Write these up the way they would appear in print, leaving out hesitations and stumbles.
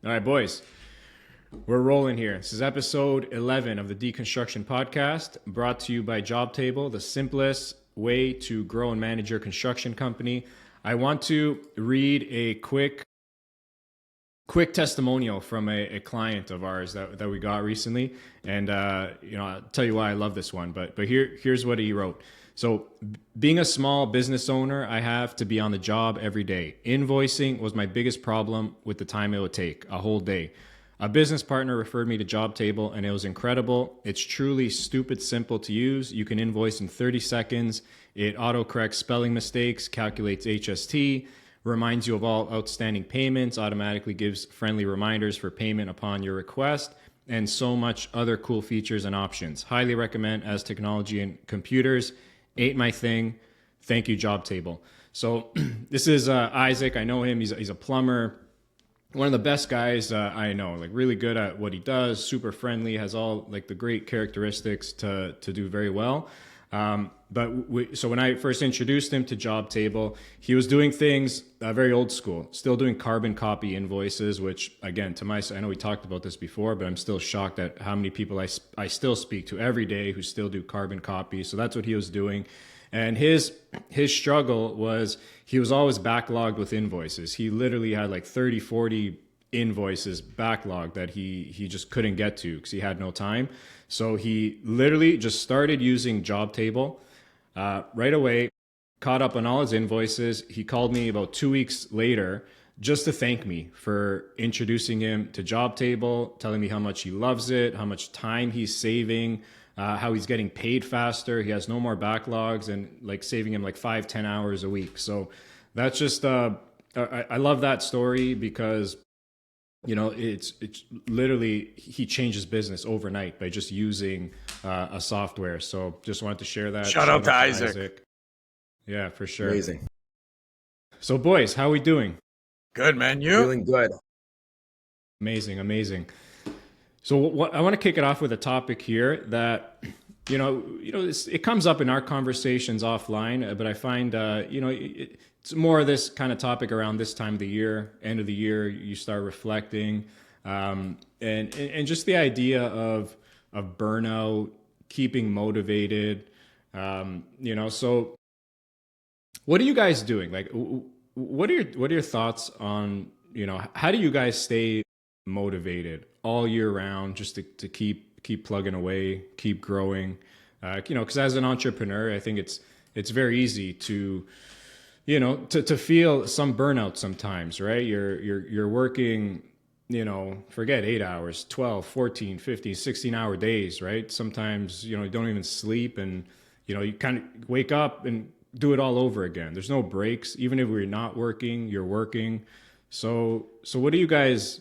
All right, boys, we're rolling here. This is episode 11 of the Deconstruction Podcast, brought to you by Jobtable, the simplest way to grow and manage your construction company. I want to read a quick testimonial from a client of ours that we got recently. And, I'll tell you why I love this one, but here's what he wrote. So being a small business owner, I have to be on the job every day. Invoicing was my biggest problem with the time it would take, a whole day. A business partner referred me to Jobtable and it was incredible. It's truly stupid simple to use. You can invoice in 30 seconds. It autocorrects spelling mistakes, calculates HST, reminds you of all outstanding payments, automatically gives friendly reminders for payment upon your request, and so much other cool features and options. Highly recommend as technology and computers. Ain't my thing. Thank you, Jobtable. So this is Isaac. I know him. He's a plumber. One of the best guys I know, like really good at what he does, super friendly, has all like the great characteristics to do very well. So when I first introduced him to Jobtable, he was doing things very old school, still doing carbon copy invoices, which again, I know we talked about this before, but I'm still shocked at how many people I still speak to every day who still do carbon copy. So that's what he was doing. And his struggle was he was always backlogged with invoices. He literally had like 30, 40 invoices backlogged that he just couldn't get to because he had no time. So he literally just started using Jobtable right away, caught up on all his invoices. He called me about 2 weeks later just to thank me for introducing him to Jobtable, telling me how much he loves it, how much time he's saving, how he's getting paid faster. He has no more backlogs and like saving him like 5-10 hours a week. So that's just, I love that story because, you know, it's literally, he changed his business overnight by just using a software. So just wanted to share that. Shout out to Isaac. Yeah, for sure. Amazing. So boys, how are we doing? Good, man. You? Feeling good. Amazing. So I want to kick it off with a topic here that, it comes up in our conversations offline, but I find, it's more of this kind of topic around this time of the year, end of the year, you start reflecting, and just the idea of burnout, keeping motivated, so what are you guys doing? Like, what are your thoughts on, how do you guys stay motivated all year round just to keep plugging away, keep growing, because as an entrepreneur, I think it's very easy to feel some burnout sometimes, right? You're working, forget 8 hours, 12, 14, 15, 16-hour days, right? Sometimes, you don't even sleep and, you kind of wake up and do it all over again. There's no breaks. Even if we're not working, you're working. So how do you guys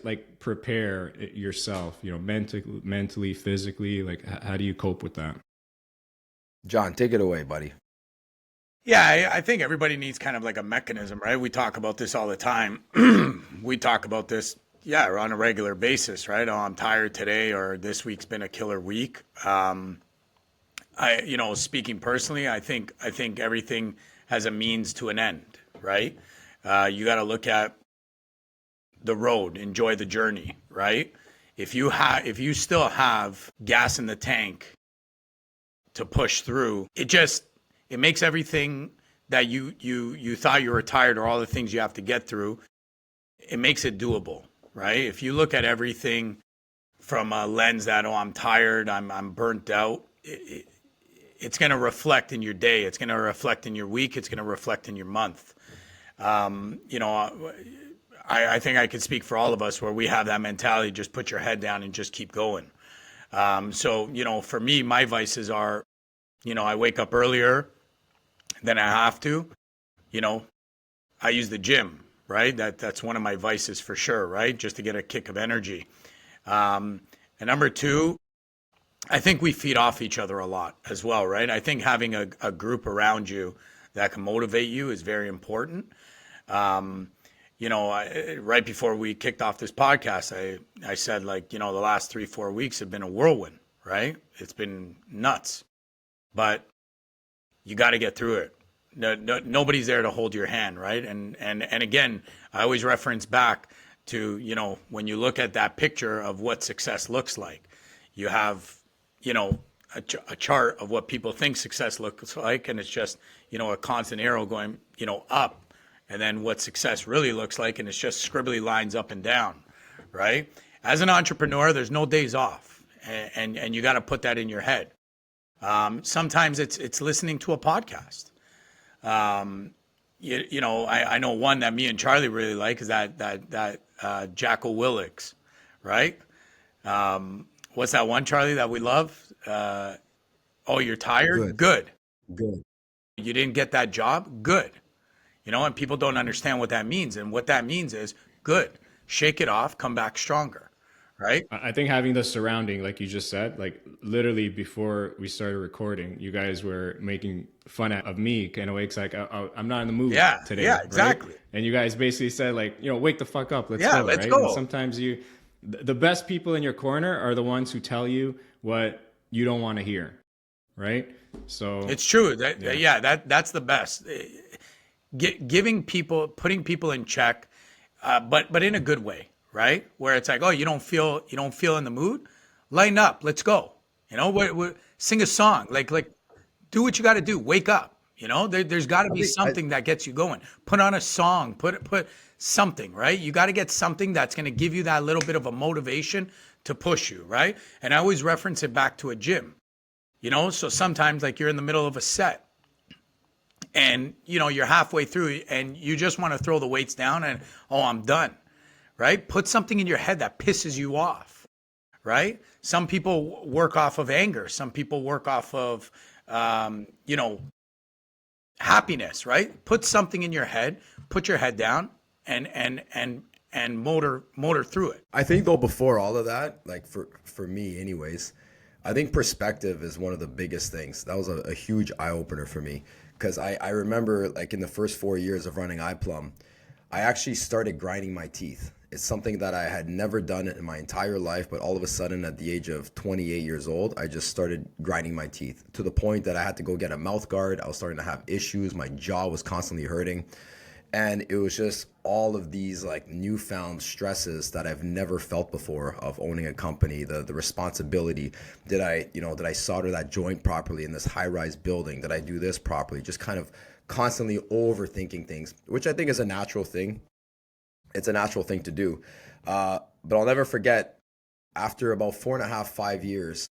like prepare yourself, mentally, physically, like how do you cope with that? John, take it away, buddy. Yeah, I think everybody needs kind of like a mechanism, right? We talk about this all the time. We talk about this, on a regular basis, right? Oh, I'm tired today, or this week's been a killer week. Speaking personally, I think everything has a means to an end, right? You got to look at the road, enjoy the journey, right? If you still have gas in the tank to push through, it makes everything that you thought you were tired, or all the things you have to get through, it makes it doable, right? If you look at everything from a lens that, I'm tired, I'm burnt out, it's going to reflect in your day. It's going to reflect in your week. It's going to reflect in your month. I think I could speak for all of us where we have that mentality, just put your head down and just keep going. For me, my vices are, I wake up earlier than I have to. I use the gym, right? That's one of my vices for sure, right? Just to get a kick of energy. And number two, I think we feed off each other a lot as well, right? I think having a group around you that can motivate you is very important. Right before we kicked off this podcast, I said, the last 3-4 weeks have been a whirlwind, right? It's been nuts, but you got to get through it. Nobody's there to hold your hand, right? And again, I always reference back to, when you look at that picture of what success looks like, you have, a chart of what people think success looks like. And it's just, a constant arrow going, up. And then what success really looks like. And it's just scribbly lines up and down, right? As an entrepreneur, there's no days off. And you got to put that in your head. Sometimes it's listening to a podcast. I know one that me and Charlie really like is that Jocko Willick's, right? What's that one, Charlie, that we love? Oh, you're tired? Good. You didn't get that job? Good. And people don't understand what that means. And what that means is good. Shake it off, come back stronger. Right. I think having the surrounding, like you just said, like literally before we started recording, you guys were making fun of me in a way. It's like, I'm not in the mood today. Yeah, exactly. Right? And you guys basically said like, wake the fuck up. Let's go. And sometimes the best people in your corner are the ones who tell you what you don't want to hear. Right. So it's true. That's the best. Putting people in check, but in a good way. Right? Where it's like, oh, you don't feel in the mood? Lighten up. Let's go. Sing a song. Like do what you got to do. Wake up. There's got to be something that gets you going. Put on a song. Put something, right? You got to get something that's going to give you that little bit of a motivation to push you, right? And I always reference it back to a gym. So sometimes like you're in the middle of a set and, you're halfway through and you just want to throw the weights down and, oh, I'm done. Right? Put something in your head that pisses you off, right? Some people work off of anger. Some people work off of, happiness, right? Put something in your head, put your head down and motor through it. I think though, before all of that, like for me anyways, I think perspective is one of the biggest things. That was a huge eye opener for me. Cause I remember like in the first 4 years of running iPlum, I actually started grinding my teeth. It's something that I had never done in my entire life, but all of a sudden at the age of 28 years old, I just started grinding my teeth to the point that I had to go get a mouth guard. I was starting to have issues. My jaw was constantly hurting. And it was just all of these like newfound stresses that I've never felt before of owning a company, the responsibility. Did I solder that joint properly in this high-rise building? Did I do this properly? Just kind of constantly overthinking things, which I think is a natural thing. It's a natural thing to do. But I'll never forget, after about 4.5, 5 years,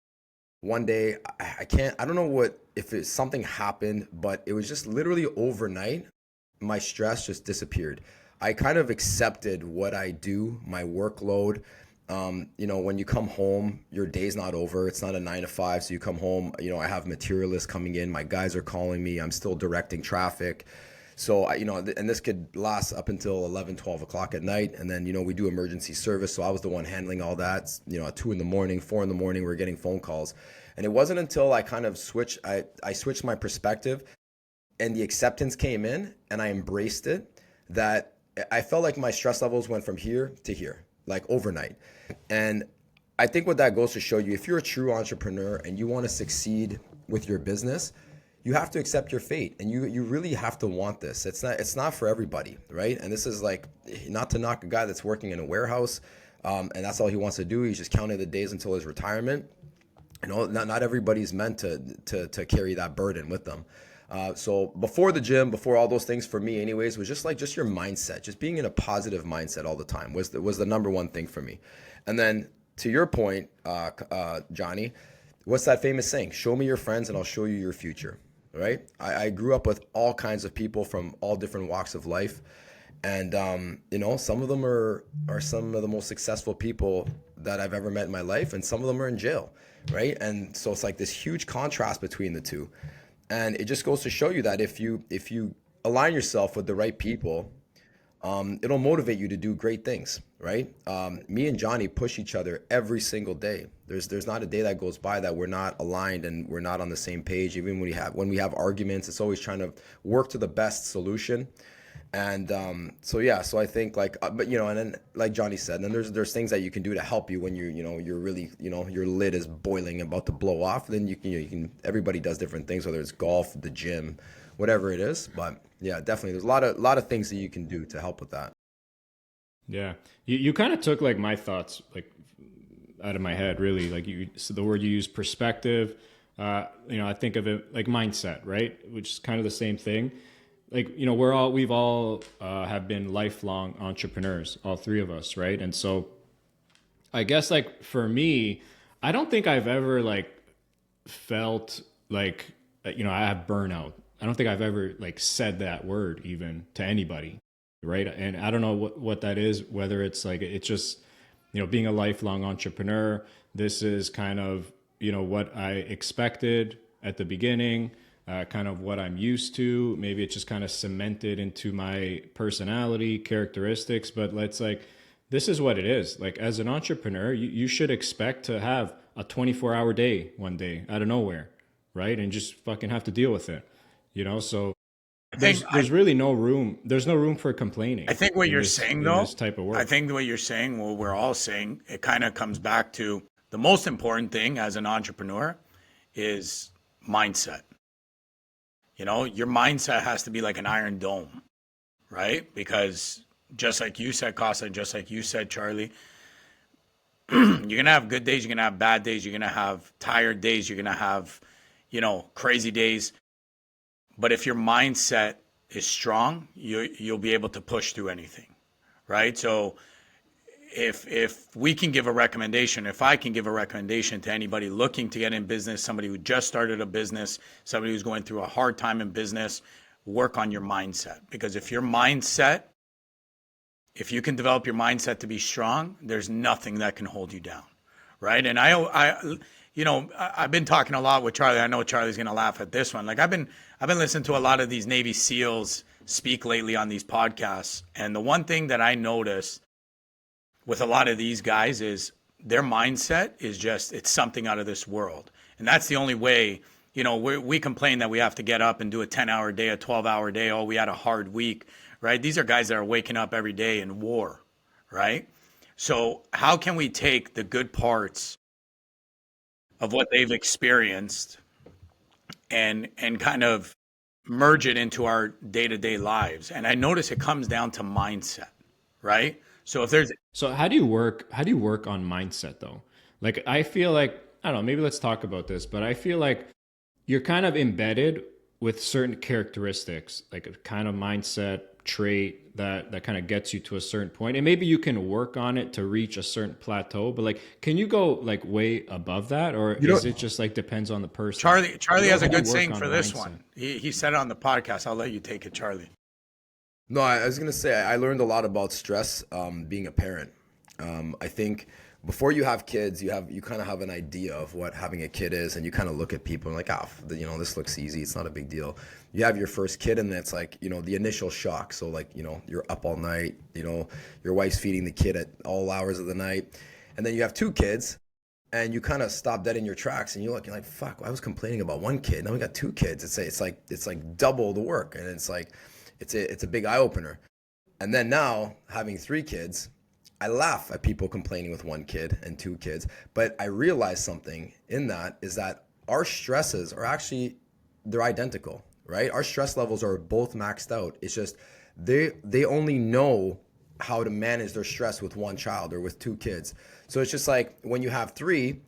one day, I don't know if something happened, but it was just literally overnight, my stress just disappeared. I kind of accepted what I do, my workload. When you come home, your day's not over. It's not a 9 to 5. So you come home, I have materialists coming in. My guys are calling me. I'm still directing traffic. So, and this could last up until 11, 12 o'clock at night. And then, we do emergency service. So I was the one handling all that, at 2 in the morning, 4 in the morning, we're getting phone calls. And it wasn't until I kind of switched my perspective and the acceptance came in and I embraced it, that I felt like my stress levels went from here to here, like overnight. And I think what that goes to show you, if you're a true entrepreneur and you want to succeed with your business, you have to accept your fate, and you really have to want this. It's not for everybody, right? And this is like, not to knock a guy that's working in a warehouse, and that's all he wants to do. He's just counting the days until his retirement. Not everybody's meant to carry that burden with them. So before the gym, before all those things, for me anyways, was just your mindset, just being in a positive mindset all the time was the number one thing for me. And then to your point, Johnny, what's that famous saying? Show me your friends and I'll show you your future, right? I grew up with all kinds of people from all different walks of life. And, some of them are some of the most successful people that I've ever met in my life. And some of them are in jail, right? And so it's like this huge contrast between the two. And it just goes to show you that if you align yourself with the right people, it'll motivate you to do great things, right? Me and Johnny push each other every single day. There's not a day that goes by that we're not aligned and we're not on the same page. Even when we have arguments, it's always trying to work to the best solution. And so I think and then like Johnny said, then there's things that you can do to help you when you're really your lid is boiling, about to blow off. Then you can everybody does different things, whether it's golf, the gym, whatever it is. But yeah, definitely there's a lot of things that you can do to help with that. Yeah. You kind of took like my thoughts like out of my head, really. Like so the word you use, perspective, I think of it like mindset, right? Which is kind of the same thing. Like, we've all have been lifelong entrepreneurs, all three of us, right? And so I guess like for me, I don't think I've ever like felt like, I have burnout. I don't think I've ever like said that word even to anybody, right? And I don't know what that is, whether it's like, it's just, being a lifelong entrepreneur, this is kind of, what I expected at the beginning, kind of what I'm used to. Maybe it's just kind of cemented into my personality, characteristics, but this is what it is. Like as an entrepreneur, you should expect to have a 24-hour day one day out of nowhere, right? And just fucking have to deal with it, so there's really no room. There's no room for complaining. I think what you're saying, though, this type of work. I think what you're saying, what we're all saying, it kind of comes back to the most important thing as an entrepreneur is mindset. Your mindset has to be like an iron dome, right? Because just like you said, Costa, just like you said, Charlie, you're going to have good days, you're going to have bad days, you're going to have tired days, you're going to have, crazy days. But if your mindset is strong, you'll be able to push through anything, right? So if we can give a recommendation, if I can give a recommendation to anybody looking to get in business, somebody who just started a business, somebody who's going through a hard time in business, work on your mindset. Because if you can develop your mindset to be strong, there's nothing that can hold you down, right? And I've been talking a lot with Charlie. I know Charlie's going to laugh at this one. Like I've been listening to a lot of these Navy SEALs speak lately on these podcasts. And the one thing that I noticed with a lot of these guys is their mindset is just, it's something out of this world. And that's the only way, we complain that we have to get up and do a 10-hour day, a 12-hour day. Oh, we had a hard week, right? These are guys that are waking up every day in war, right? So how can we take the good parts of what they've experienced and kind of merge it into our day-to-day lives? And I notice it comes down to mindset, right? So how do you work on mindset though? Like I feel like, I don't know, maybe let's talk about this, but I feel like you're kind of embedded with certain characteristics, like a kind of mindset trait that kind of gets you to a certain point, and maybe you can work on it to reach a certain plateau, but like can you go like way above that, or is it just like depends on the person? Charlie has a good saying for this one. He said it on the podcast. I'll let you take it, Charlie. No, I was going to say, I learned a lot about stress being a parent. I think before you have kids, you kind of have an idea of what having a kid is, and you kind of look at people and like, this looks easy. It's not a big deal. You have your first kid, and it's like, the initial shock. So like, you're up all night, your wife's feeding the kid at all hours of the night. And then you have two kids, and you kind of stop dead in your tracks, and you're like, fuck, I was complaining about one kid. Now we got two kids. It's like double the work. And it's like, it's a big eye opener. And then now having three kids, I laugh at people complaining with one kid and two kids, but I realize something in that is that our stresses are actually, they're identical, right? Our stress levels are both maxed out. It's just they only know how to manage their stress with one child or with two kids. So it's just like when you have three,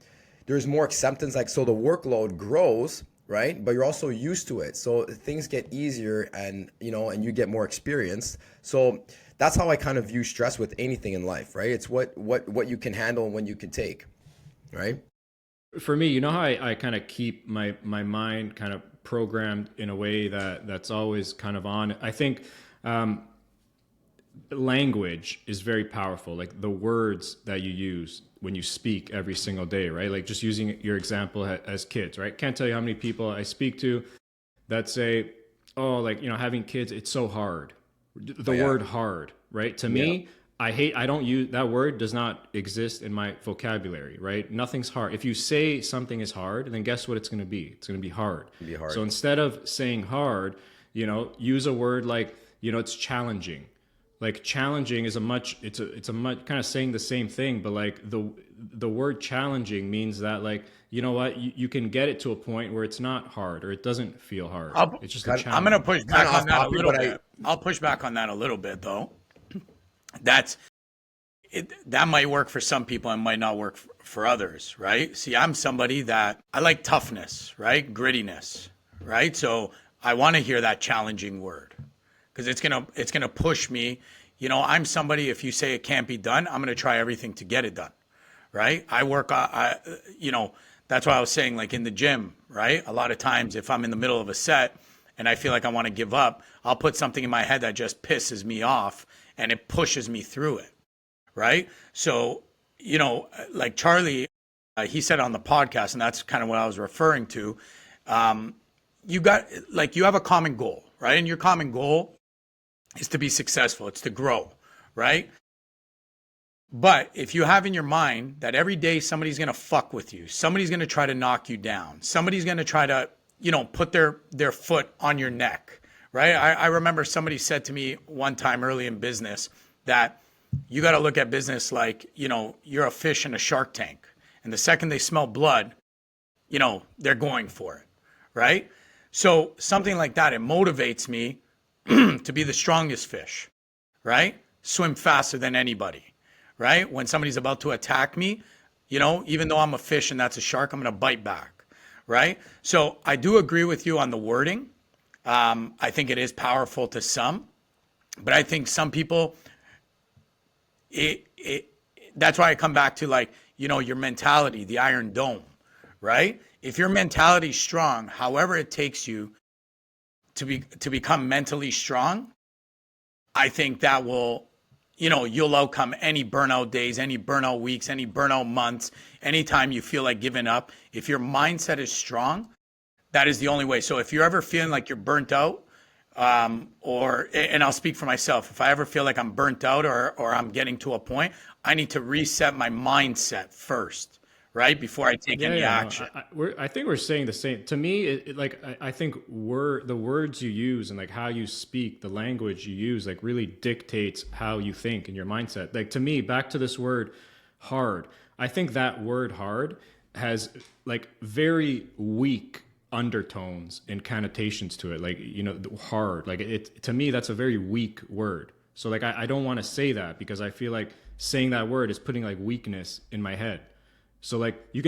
there's more acceptance. Like, so the workload grows, right? But you're also used to it. So things get easier and you get more experience. So that's how I kind of view stress with anything in life, right? It's what you can handle and when you can take, right? For me, how I kind of keep my mind kind of programmed in a way that's always kind of on. I think language is very powerful. Like the words that you use when you speak every single day, right? Like just using your example as kids, right? Can't tell you how many people I speak to that say, oh, like, having kids, it's so hard. The word hard, right? To me, I don't use that word, does not exist in my vocabulary, right? Nothing's hard. If you say something is hard, then guess what it's going to be? It's going to be hard. So instead of saying hard, use a word like, it's challenging. Like challenging is it's a much kind of saying the same thing, but like the word challenging means that like, you can get it to a point where it's not hard or it doesn't feel hard. It's just a challenge. I'm going to push back on that a little bit. I'll push back on that a little bit though. That's that might work for some people and might not work for others, right? See, I'm somebody that I like toughness, right? Grittiness, right? So I want to hear that challenging word because it's gonna push me. You know, I'm somebody, if you say it can't be done, I'm gonna try everything to get it done, right? You know, that's why I was saying, like in the gym, right? A lot of times if I'm in the middle of a set and I feel like I want to give up, I'll put something in my head that just pisses me off and it pushes me through it, right? So, you know, like Charlie, he said on the podcast, and that's kind of what I was referring to. You have a common goal, right? And your common goal is to be successful. It's to grow, right? But if you have in your mind that every day somebody's going to fuck with you, somebody's going to try to knock you down, somebody's going to try to, you know, put their foot on your neck, right? I remember somebody said to me one time early in business that you got to look at business like, you know, you're a fish in a shark tank. And the second they smell blood, you know, they're going for it, right? So something like that, it motivates me to be the strongest fish, right? Swim faster than anybody, right? When somebody's about to attack me, you know, even though I'm a fish and that's a shark, I'm going to bite back, right? So I do agree with you on the wording. I think it is powerful to some, but I think some people, that's why I come back to, like, you know, your mentality, the Iron Dome, right? If your mentality's strong, however it takes you to become mentally strong, I think that will, you know, you'll outcome any burnout days, any burnout weeks, any burnout months, anytime you feel like giving up. If your mindset is strong, that is the only way. So if you're ever feeling like you're burnt out, and I'll speak for myself, if I ever feel like I'm burnt out or I'm getting to a point, I need to reset my mindset first, right? Before I take any action. I think we're saying the same. To me, I think the words you use and like how you speak, the language you use, like really dictates how you think and your mindset. Like to me, back to this word hard, I think that word hard has like very weak undertones and connotations to it. Like, you know, hard, like it, to me, that's a very weak word. So like, I don't want to say that because I feel like saying that word is putting like weakness in my head. So like it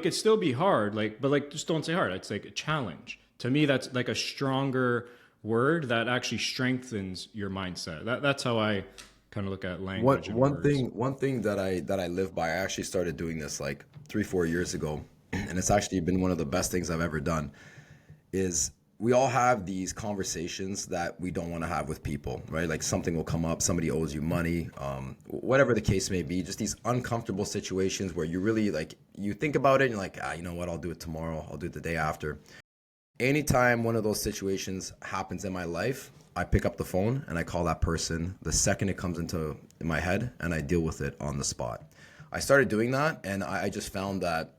could still be hard, like, but like, just don't say hard. It's like a challenge. To me, that's like a stronger word that actually strengthens your mindset. That's how I kind of look at language. One thing that I live by, I actually started doing this like 3-4 years ago, and it's actually been one of the best things I've ever done, is we all have these conversations that we don't want to have with people, right? Like something will come up, somebody owes you money, whatever the case may be, just these uncomfortable situations where you really like, you think about it and you're like, you know what, I'll do it tomorrow, I'll do it the day after. Anytime one of those situations happens in my life, I pick up the phone and I call that person the second it comes into my head and I deal with it on the spot. I started doing that and I just found that,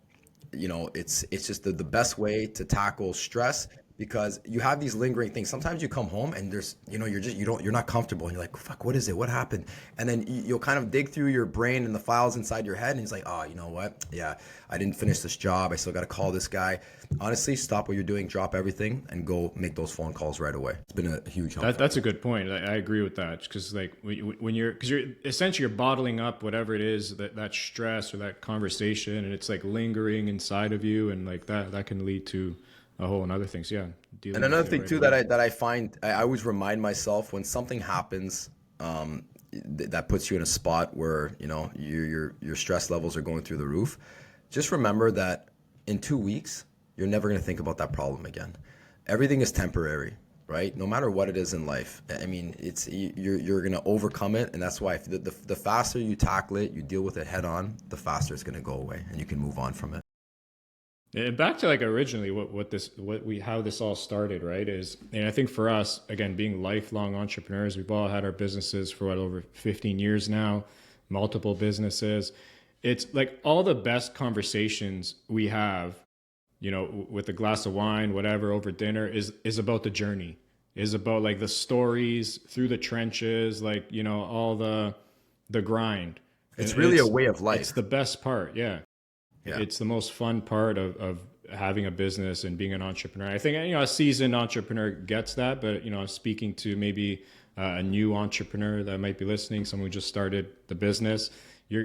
you know, it's just the best way to tackle stress, because you have these lingering things. Sometimes you come home and there's, you know, you're not comfortable and you're like, fuck, what is it? What happened? And then you'll kind of dig through your brain and the files inside your head and it's like, oh, you know what? Yeah, I didn't finish this job. I still got to call this guy. Honestly, stop what you're doing, drop everything and go make those phone calls right away. It's been a huge help. That's a good point. I agree with that, because like when you're essentially you're bottling up whatever it is, that stress or that conversation, and it's like lingering inside of you, and like that can lead to a whole another things. Yeah. And another thing too that I find, I always remind myself when something happens that puts you in a spot where, you know, your stress levels are going through the roof, just remember that in 2 weeks you're never going to think about that problem again. Everything is temporary, right? No matter what it is in life. I mean, you're going to overcome it, and that's why the faster you tackle it, you deal with it head on, the faster it's going to go away and you can move on from it. And back to like originally how this all started, right? And I think for us, again, being lifelong entrepreneurs, we've all had our businesses for over 15 years now, multiple businesses. It's like all the best conversations we have, you know, with a glass of wine, whatever, over dinner is about the journey, is about like the stories through the trenches, like, you know, all the grind. It's really a way of life. It's the best part. Yeah. Yeah. It's the most fun part of having a business and being an entrepreneur. I think, you know, a seasoned entrepreneur gets that, but, you know, speaking to maybe a new entrepreneur that might be listening, someone who just started the business,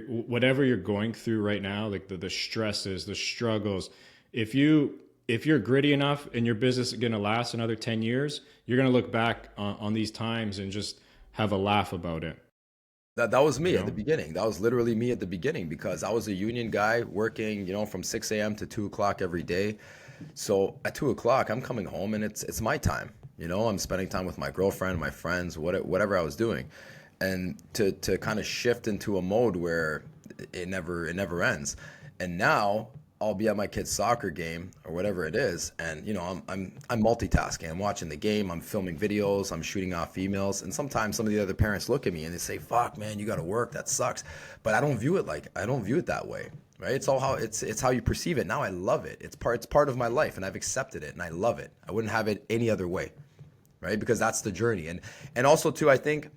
whatever you're going through right now, like the stresses, the struggles, if you're gritty enough and your business is going to last another 10 years, you're going to look back on these times and just have a laugh about it. That was me at the beginning. That was literally me at the beginning, because I was a union guy working, from 6 a.m. to 2 o'clock every day. So at 2 o'clock, I'm coming home and it's my time. I'm spending time with my girlfriend, my friends, whatever I was doing. And to kind of shift into a mode where it never ends. And now I'll be at my kid's soccer game or whatever it is, and I'm multitasking. I'm watching the game, I'm filming videos, I'm shooting off emails, and sometimes some of the other parents look at me and they say, "Fuck, man, you got to work. That sucks." But I don't view it that way, right? It's all it's how you perceive it. Now I love it. It's part of my life, and I've accepted it, and I love it. I wouldn't have it any other way, right? Because that's the journey, and also too, I think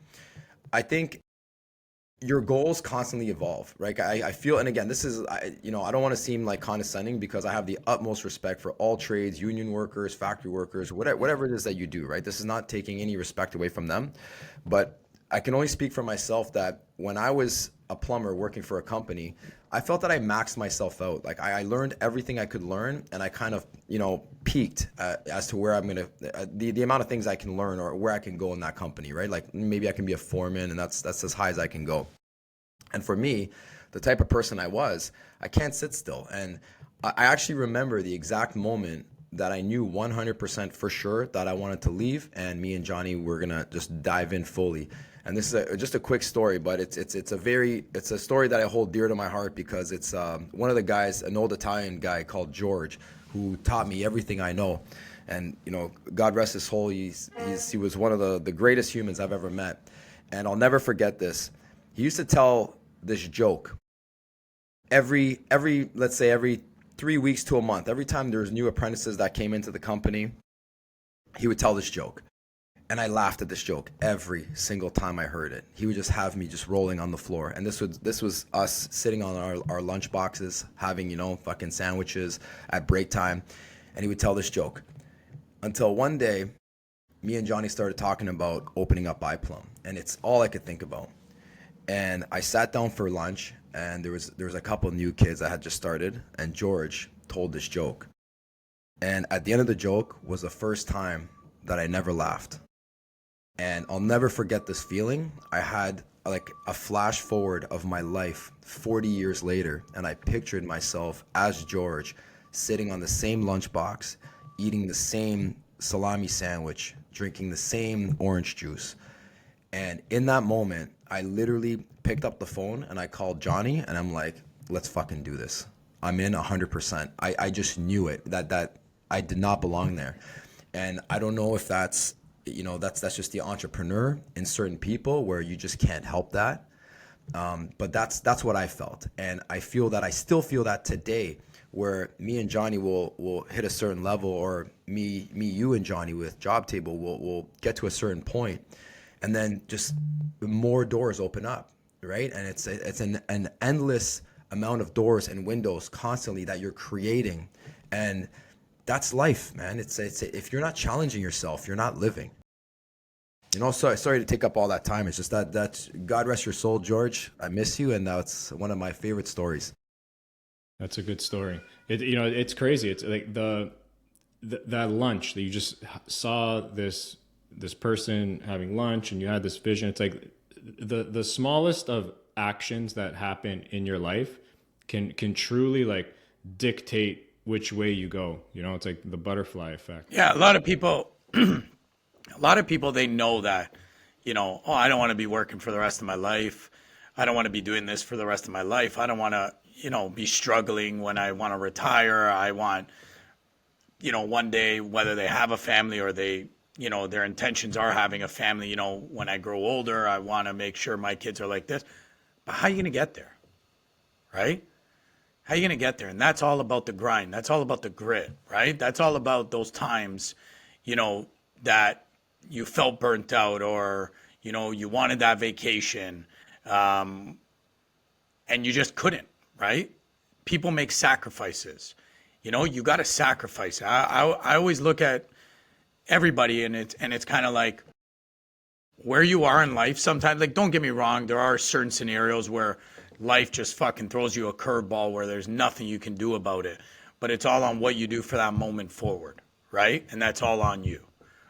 your goals constantly evolve, right? I feel, and again, this is, I don't want to seem like condescending, because I have the utmost respect for all trades, union workers, factory workers, whatever it is that you do, right? This is not taking any respect away from them, but I can only speak for myself that when I was a plumber working for a company, I felt that I maxed myself out. Like I learned everything I could learn, and I kind of, peaked as to where I'm going to, the amount of things I can learn or where I can go in that company, right? Like maybe I can be a foreman, and that's as high as I can go. And for me, the type of person I was, I can't sit still. And I actually remember the exact moment that I knew 100% for sure that I wanted to leave, and me and Johnny were going to just dive in fully. And this is just a quick story, but it's a story that I hold dear to my heart, because it's one of the guys, an old Italian guy called George, who taught me everything I know. And God rest his soul, he was one of the greatest humans I've ever met. And I'll never forget this. He used to tell this joke every let's say every 3 weeks to a month. Every time there was new apprentices that came into the company, he would tell this joke. And I laughed at this joke every single time I heard it. He would just have me just rolling on the floor. And this was us sitting on our lunch boxes, having, fucking sandwiches at break time. And he would tell this joke. Until one day, me and Johnny started talking about opening up iPlum. And it's all I could think about. And I sat down for lunch, and there was a couple new kids that had just started, and George told this joke. And at the end of the joke was the first time that I never laughed. And I'll never forget this feeling. I had like a flash forward of my life 40 years later, and I pictured myself as George, sitting on the same lunchbox, eating the same salami sandwich, drinking the same orange juice. And in that moment, I literally picked up the phone and I called Johnny, and I'm like, let's fucking do this. I'm in 100%. I just knew it, that I did not belong there. And I don't know if that's just the entrepreneur in certain people, where you just can't help that. But that's what I felt. And I still feel that today, where me and Johnny will hit a certain level, or you and Johnny with Jobtable will get to a certain point, and then just more doors open up, right? And it's an endless amount of doors and windows constantly that you're creating. And that's life, man. It's if you're not challenging yourself, you're not living. Sorry to take up all that time. It's just that God rest your soul, George. I miss you, and that's one of my favorite stories. That's a good story. It's crazy. It's like that lunch that you just saw this person having lunch, and you had this vision. It's like the smallest of actions that happen in your life can truly like dictate which way you go. It's like the butterfly effect. Yeah, a lot of people they know that, I don't want to be working for the rest of my life. I don't want to be doing this for the rest of my life. I don't want to, be struggling when I want to retire. I want, one day, whether they have a family or they, their intentions are having a family, when I grow older, I want to make sure my kids are like this. But how are you going to get there? Right? How are you going to get there? And that's all about the grind. That's all about the grit, right? That's all about those times, that you felt burnt out, or, you wanted that vacation, and you just couldn't, right? People make sacrifices. You got to sacrifice. I always look at everybody, and it's kind of like, where you are in life sometimes, like, don't get me wrong, there are certain scenarios where life just fucking throws you a curveball where there's nothing you can do about it. But it's all on what you do for that moment forward, right? And that's all on you,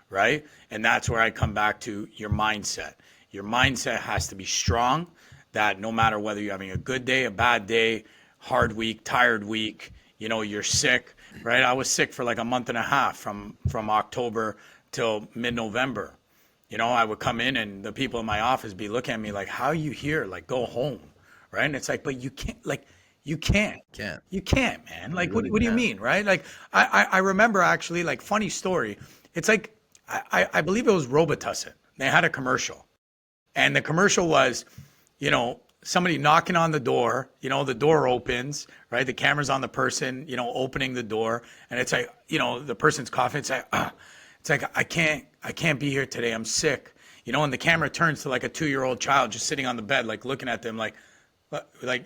right? And that's where I come back to your mindset. Your mindset has to be strong, that no matter whether you're having a good day, a bad day, hard week, tired week, you know, you're sick, right? I was sick for like a month and a half from October till mid-November. You know, I would come in and the people in my office be looking at me like, how are you here? Like, go home, right? And it's like, but you can't, like, you can't. You can't, man. Like, what do you mean, right? Like, I remember actually, like, funny story. It's like, I believe it was Robitussin. They had a commercial. And the commercial was, you know, somebody knocking on the door, you know, the door opens, right? The camera's on the person, you know, opening the door. And it's like, you know, the person's coughing. It's like, I can't be here today. I'm sick. You know, and the camera turns to like a 2-year-old child just sitting on the bed, like looking at them like,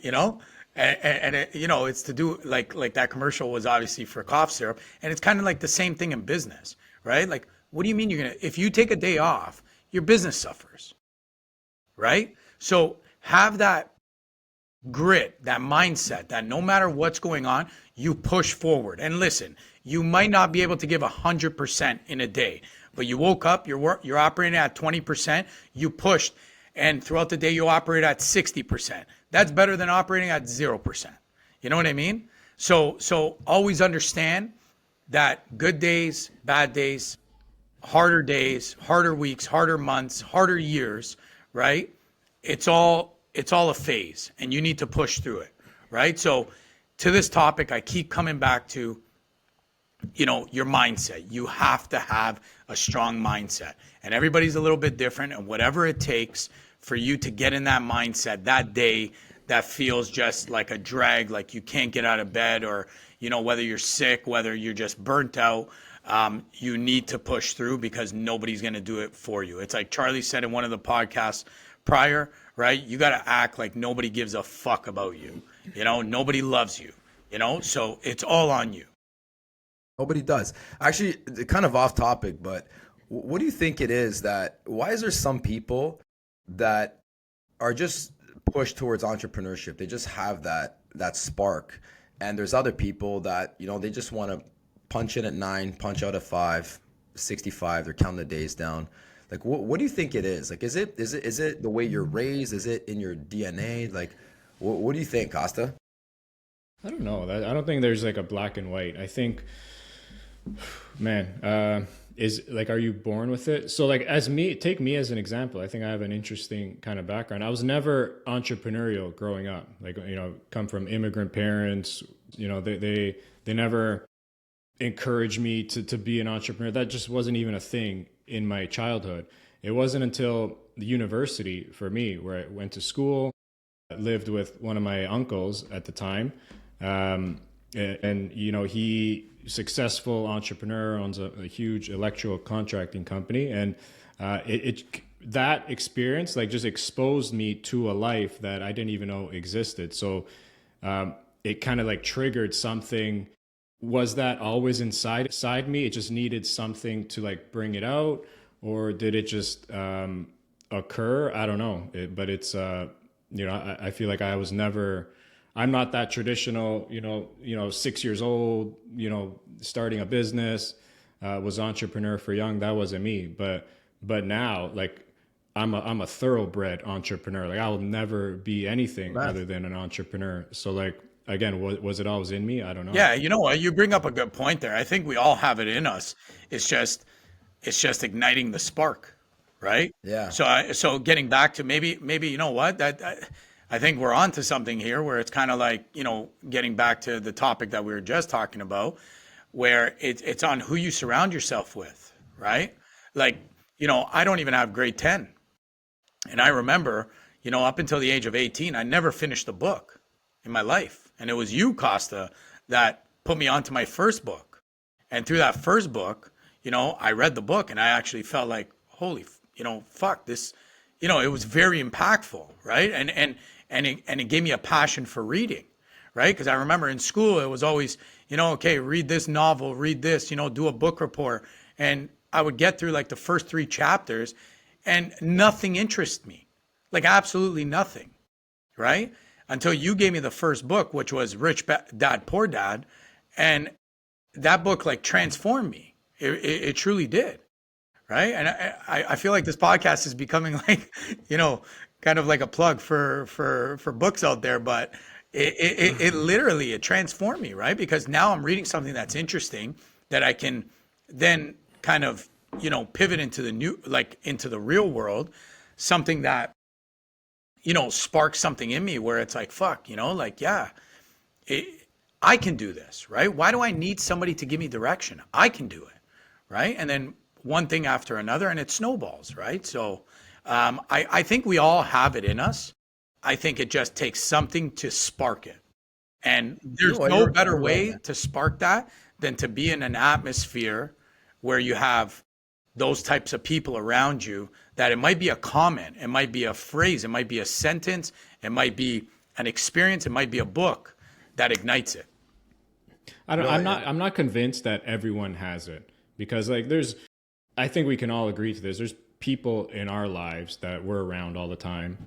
you know, and it, you know, it's to do like that commercial was obviously for cough syrup. And it's kind of like the same thing in business, right? Like, what do you mean if you take a day off, your business suffers, right? So have that grit, that mindset, that no matter what's going on, you push forward. And listen, you might not be able to give 100% in a day, but you woke up, you're operating at 20%, you pushed, and throughout the day you operate at 60%. That's better than operating at 0%. You know what I mean? So always understand that good days, bad days, harder weeks, harder months, harder years, right? It's all a phase, and you need to push through it, right? So to this topic, I keep coming back to, you know, your mindset. You have to have a strong mindset, and everybody's a little bit different, and whatever it takes for you to get in that mindset that day that feels just like a drag, like you can't get out of bed, or, you know, whether you're sick, whether you're just burnt out, you need to push through, because nobody's going to do it for you. It's like Charlie said in one of the podcasts prior, right? You got to act like nobody gives a fuck about you. You know, nobody loves you, you know, so it's all on you. Nobody does. Actually, kind of off topic, but what do you think it is why is there some people that are just pushed towards entrepreneurship? They just have that spark. And there's other people that, you know, they just want to punch in at 9, punch out at 5, 65, they're counting the days down. Like, what do you think it is? Like, is it the way you're raised? Is it in your DNA? Like, what do you think, Costa? I don't know. I don't think there's like a black and white. I think, man, is like, are you born with it? So like, take me as an example. I think I have an interesting kind of background. I was never entrepreneurial growing up. Like, you know, come from immigrant parents, you know, they never encouraged me to be an entrepreneur. That just wasn't even a thing in my childhood. It wasn't until the university for me, where I went to school, lived with one of my uncles at the time. And you know, he successful entrepreneur, owns a huge electrical contracting company. And that experience like just exposed me to a life that I didn't even know existed. So it kind of like triggered something. Was that always inside me? It just needed something to like bring it out, or did it just occur? I don't know. But it's you know, I feel like I'm not that traditional, you know, 6 years old, you know, starting a business, was entrepreneur for young. That wasn't me. But now, like, I'm a thoroughbred entrepreneur. Like, I'll never be anything other than an entrepreneur. So like, again, was it always in me? I don't know. Yeah, you know what? You bring up a good point there. I think we all have it in us. It's just igniting the spark, right? Yeah. So getting back to maybe you know what, I think we're onto something here, where it's kind of like, you know, getting back to the topic that we were just talking about, where it's on who you surround yourself with, right? Like, you know, I don't even have grade 10, and I remember, you know, up until the age of 18, I never finished a book in my life. And it was you, Costa, that put me onto my first book. And through that first book, you know, I read the book and I actually felt like, holy, you know, fuck this, you know, it was very impactful, right? And it gave me a passion for reading, right? Because I remember in school, it was always, you know, okay, read this novel, read this, you know, do a book report. And I would get through like the first 3 chapters, and nothing interests me, like absolutely nothing, right? Until you gave me the first book, which was Dad, Poor Dad. And that book like transformed me. It truly did. Right. And I feel like this podcast is becoming like, kind of like a plug for books out there, but it literally, it transformed me. Right. Because now I'm reading something that's interesting that I can then kind of, pivot into the new, like into the real world, something that, sparks something in me where it's like, fuck, I can do this, right? Why do I need somebody to give me direction? I can do it, right? And then one thing after another, and it snowballs, right? So I think we all have it in us. I think it just takes something to spark it. And there's no better way to spark that than to be in an atmosphere where you have those types of people around you, that it might be a comment, it might be a phrase, it might be a sentence, it might be an experience, it might be a book that ignites it. I'm not convinced that everyone has it, because I think we can all agree to this. There's people in our lives that we're around all the time.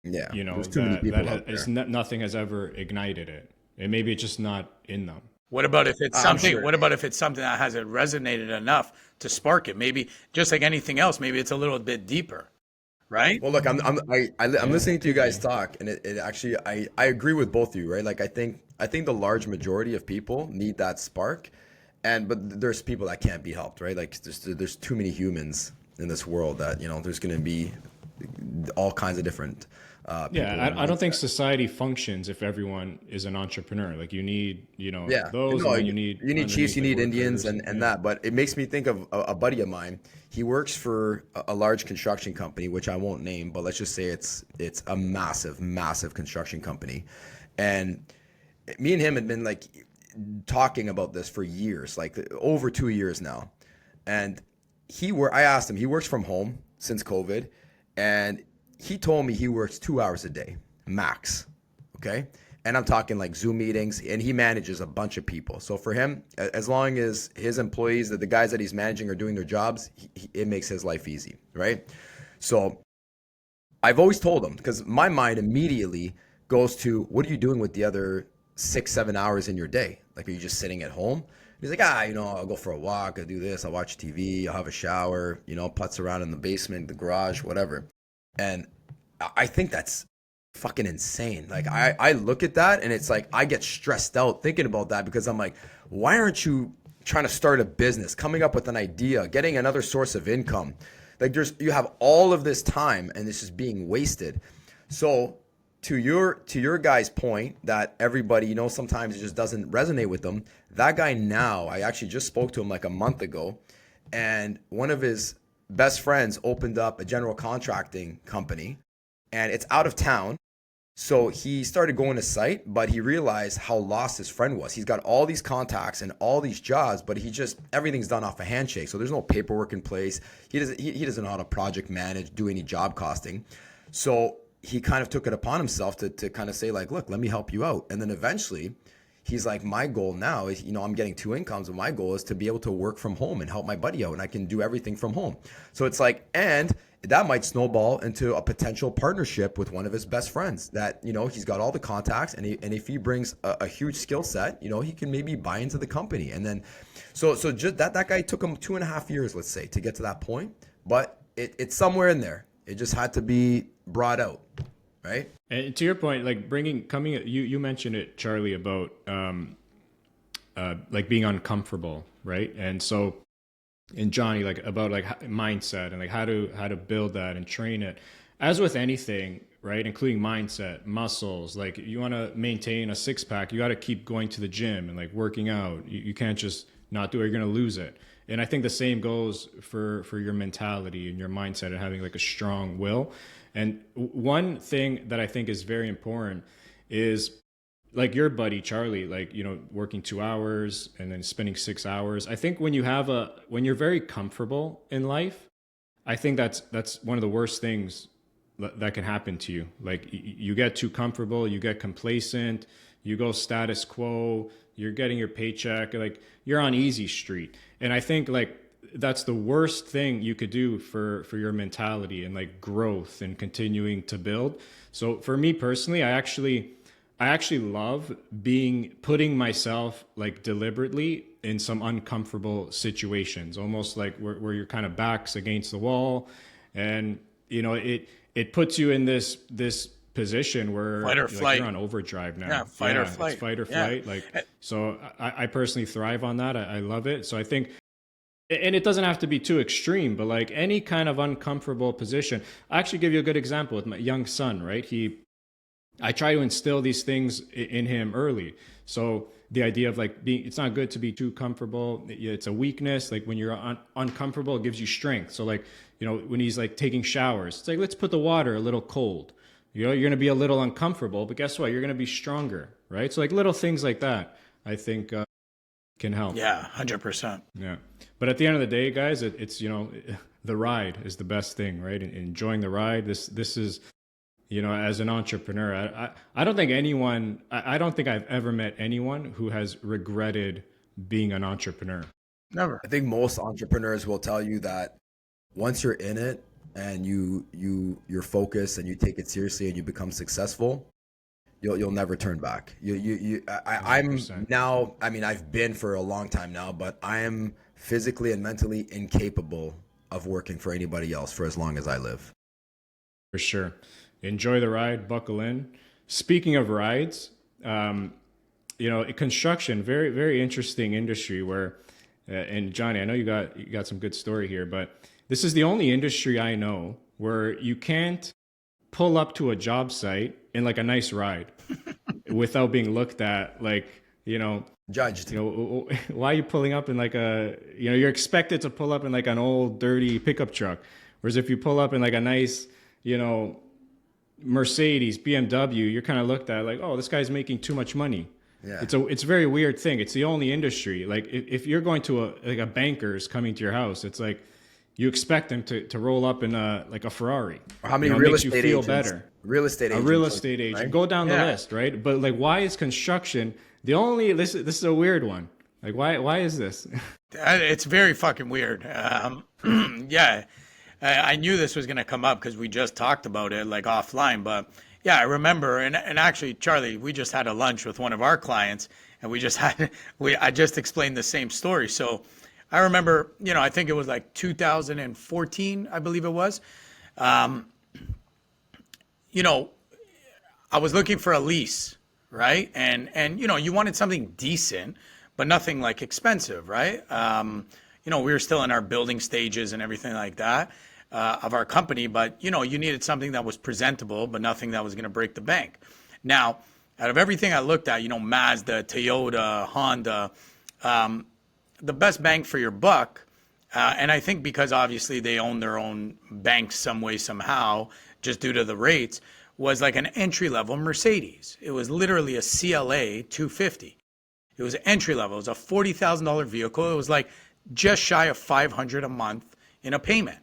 Yeah. There's too many people out there. Nothing has ever ignited it. And maybe it's just not in them. What about if it's something? Sure. What about if it's something that hasn't resonated enough to spark it? Maybe just like anything else, maybe it's a little bit deeper, right? Well, look, I'm listening to you guys talk, and it actually I agree with both of you, right? Like I think the large majority of people need that spark, but there's people that can't be helped, right? Like there's too many humans in this world that there's going to be all kinds of different. I don't think society functions if everyone is an entrepreneur. Like you need, those. No, and you need chiefs, you need Indians, and that. But it makes me think of a buddy of mine. He works for a large construction company, which I won't name, but let's just say it's a massive construction company. And me and him had been like talking about this for years, like over 2 years now. And I asked him, he works from home since COVID, and he told me he works 2 hours a day, max. Okay. And I'm talking like Zoom meetings, and he manages a bunch of people. So for him, as long as his employees, the guys that he's managing are doing their jobs, it makes his life easy. Right. So I've always told him, because my mind immediately goes to, what are you doing with the other 6-7 hours in your day? Like, are you just sitting at home? He's like, I'll go for a walk, I'll do this, I'll watch TV, I'll have a shower, putz around in the basement, the garage, whatever. And I think that's fucking insane. Like I look at that and it's like, I get stressed out thinking about that, because I'm like, why aren't you trying to start a business, coming up with an idea, getting another source of income? Like you have all of this time and this is being wasted. So to your guy's point that everybody, sometimes it just doesn't resonate with them. That guy now, I actually just spoke to him like a month ago, and one of his best friends opened up a general contracting company, and it's out of town. So he started going to site, but he realized how lost his friend was. He's got all these contacts and all these jobs, but everything's done off a handshake. So there's no paperwork in place. He doesn't know how to project manage, do any job costing. So he kind of took it upon himself to kind of say like, look, let me help you out. And then eventually he's like, my goal now is, I'm getting 2 incomes, and my goal is to be able to work from home and help my buddy out, and I can do everything from home. So it's like, and that might snowball into a potential partnership with one of his best friends that, he's got all the contacts, and if he brings a huge skill set, he can maybe buy into the company. And then, so just that guy took him 2.5 years, let's say, to get to that point, but it's somewhere in there. It just had to be brought out. Right. And to your point, like you mentioned it, Charlie, about like being uncomfortable. Right. And so, and Johnny, like about like mindset and like how to build that and train it. As with anything, right, including mindset, muscles, like you want to maintain a 6-pack, you got to keep going to the gym and like working out. You can't just not do it. You're going to lose it. And I think the same goes for your mentality and your mindset and having like a strong will. And one thing that I think is very important is like your buddy, Charlie, like, working 2 hours and then spending 6 hours. I think when you're very comfortable in life, I think that's one of the worst things that can happen to you. Like you get too comfortable, you get complacent, you go status quo, you're getting your paycheck, like you're on easy street. And I think like that's the worst thing you could do for your mentality and like growth and continuing to build. So for me personally, I actually love putting myself like deliberately in some uncomfortable situations, almost like where your kind of back's against the wall, and it puts you in this position where Fight or like, flight. you're on overdrive now. Yeah, fight or flight. It's fight or Yeah. flight. Like, so I personally thrive on that. I love it. So I think, and it doesn't have to be too extreme, but like any kind of uncomfortable position. I actually give you a good example with my young son, right? I try to instill these things in him early. So the idea of like it's not good to be too comfortable. It's a weakness. Like when you're uncomfortable, it gives you strength. So like, when he's like taking showers, it's like, let's put the water a little cold. You're going to be a little uncomfortable, but guess what? You're going to be stronger, right? So like little things like that, I think can help. Yeah, 100%. Yeah. But at the end of the day, guys, it's the ride is the best thing, right? And enjoying the ride. This is, as an entrepreneur, I don't think I don't think I've ever met anyone who has regretted being an entrepreneur. Never. I think most entrepreneurs will tell you that once you're in it and you're focused and you take it seriously and you become successful, you'll never turn back. I'm 100%. now, I mean, I've been for a long time now, but I am physically and mentally incapable of working for anybody else for as long as I live. For sure. Enjoy the ride, buckle in. Speaking of rides, construction, very, very interesting industry where, and Johnny, I know you got some good story here, but this is the only industry I know where you can't pull up to a job site in like a nice ride without being looked at like, Judged. Why are you pulling up in like you're expected to pull up in like an old dirty pickup truck. Whereas if you pull up in like a nice, Mercedes, BMW, you're kind of looked at like, oh, this guy's making too much money. Yeah. It's a very weird thing. It's the only industry. Like if you're going to a banker's coming to your house, it's like you expect them to roll up in a Ferrari. Or how many real real estate estate agents? Better. Real estate agent. A real estate agent. Right? Go down the Yeah. list, right? But like, why is construction the only? This is a weird one. Like, why is this? It's very fucking weird. Yeah. I knew this was going to come up because we just talked about it like offline. But yeah, I remember. And actually, Charlie, we just had a lunch with one of our clients and I just explained the same story. So I remember, I think it was like 2014, I believe it was. I was looking for a lease, right? And you wanted something decent, but nothing like expensive, right? We were still in our building stages and everything like that of our company, but you needed something that was presentable, but nothing that was going to break the bank. Now, out of everything I looked at, Mazda, Toyota, Honda, the best bang for your buck, and I think because obviously they own their own banks some way, somehow, just due to the rates, was like an entry-level Mercedes. It was literally a CLA 250. It was entry level. It was a $40,000 vehicle. It was like just shy of $500 a month in a payment,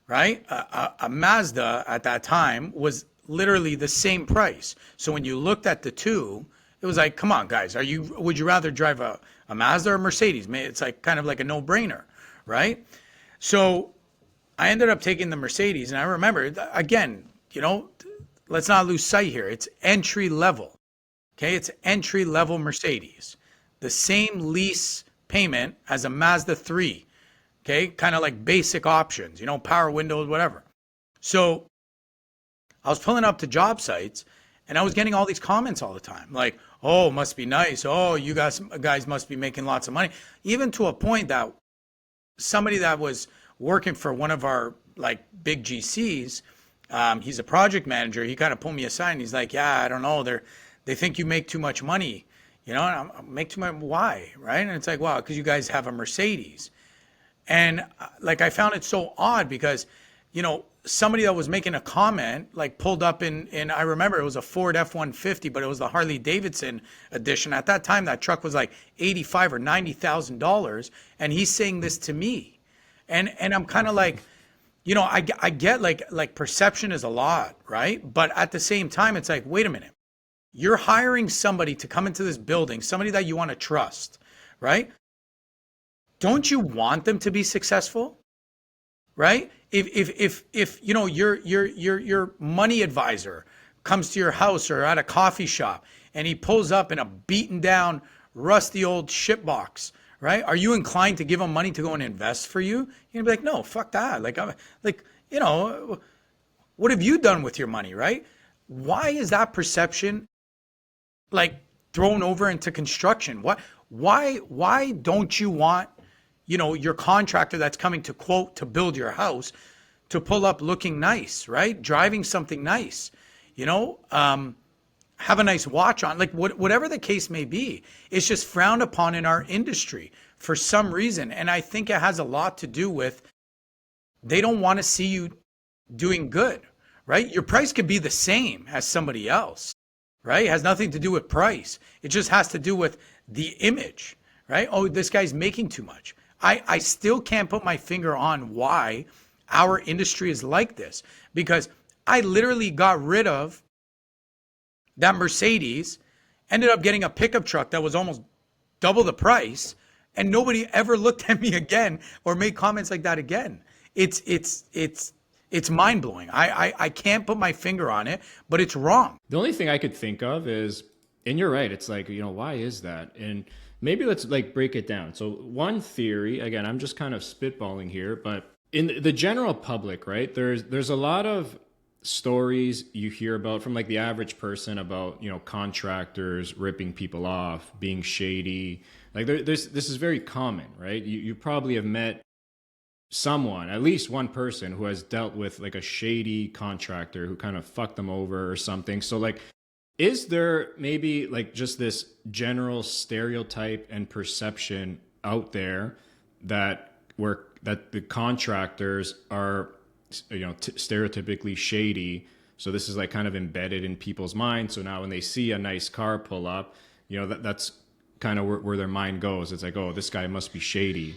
right? A Mazda at that time was literally the same price. So when you looked at the two, it was like, come on, guys, would you rather drive a Mazda or a Mercedes? It's like kind of like a no-brainer, right? So I ended up taking the Mercedes, and I remember, again, let's not lose sight here. It's entry level. Okay, it's entry level Mercedes. The same lease payment as a Mazda 3. Okay, kind of like basic options, power windows, whatever. So I was pulling up to job sites and I was getting all these comments all the time. Like, oh, must be nice. Oh, you guys must be making lots of money. Even to a point that somebody that was working for one of our like big GCs, he's a project manager. He kind of pulled me aside and he's like, yeah, I don't know. They think you make too much money, and I make too much. Why? Right. And it's like, wow, because you guys have a Mercedes. And like, I found it so odd because, somebody that was making a comment, like pulled up in I remember it was a Ford F-150, but it was the Harley Davidson edition. At that time, that truck was like $85,000 or $90,000. And he's saying this to me. And I'm kind of like, I get like perception is a lot, right? But at the same time, it's like, wait a minute. You're hiring somebody to come into this building, somebody that you want to trust, right? don't you want them to be successful? Right? If you know your money advisor comes to your house or at a coffee shop and he pulls up in a beaten down, rusty old shitbox, right? Are you inclined to give him money to go and invest for you? You're gonna be like, no, fuck that. Like, I'm like, you know, what have you done with your money, right? Why is that perception like thrown over into construction? Why don't you want, you know, your contractor that's coming to quote to build your house to pull up looking nice, right? Driving something nice, you know, have a nice watch on, like whatever the case may be. It's just frowned upon in our industry for some reason. And I think it has a lot to do with they don't want to see you doing good, right? Your price could be the same as somebody else, right? It has nothing to do with price. It just has to do with the image, right? Oh, this guy's making too much. I still can't put my finger on why our industry is like this, because I literally got rid of that Mercedes, ended up getting a pickup truck that was almost double the price, and nobody ever looked at me again or made comments like that again. It's mind blowing. I can't put my finger on it, but it's wrong. The only thing I could think of is, and you're right, it's like, you know, why is that? And maybe let's like break it down. So one theory, again, I'm just kind of spitballing here, but in the general public, right, there's a lot of stories you hear about from like the average person about, you know, contractors ripping people off, being shady. Like this is very common, right? You probably have met someone, at least one person who has dealt with like a shady contractor who kind of fucked them over or something. So like, is there maybe like just this general stereotype and perception out there that the contractors are, you know, stereotypically shady? So this is like kind of embedded in people's minds. So now when they see a nice car pull up, you know, that's kind of where their mind goes. It's like, oh, this guy must be shady.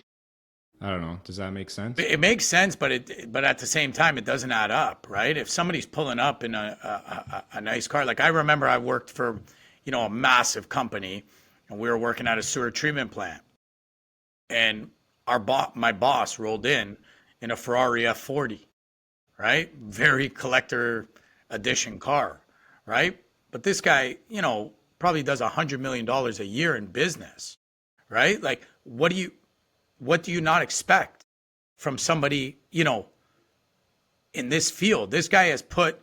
I don't know. Does that make sense? It makes sense, but at the same time, it doesn't add up, right? If somebody's pulling up in a nice car, like I remember I worked for, you know, a massive company, and we were working at a sewer treatment plant, and my boss rolled in a Ferrari F40, right? Very collector edition car, right? But this guy, you know, probably does $100 million a year in business, right? Like, what do you not expect from somebody, you know, in this field? This guy has put,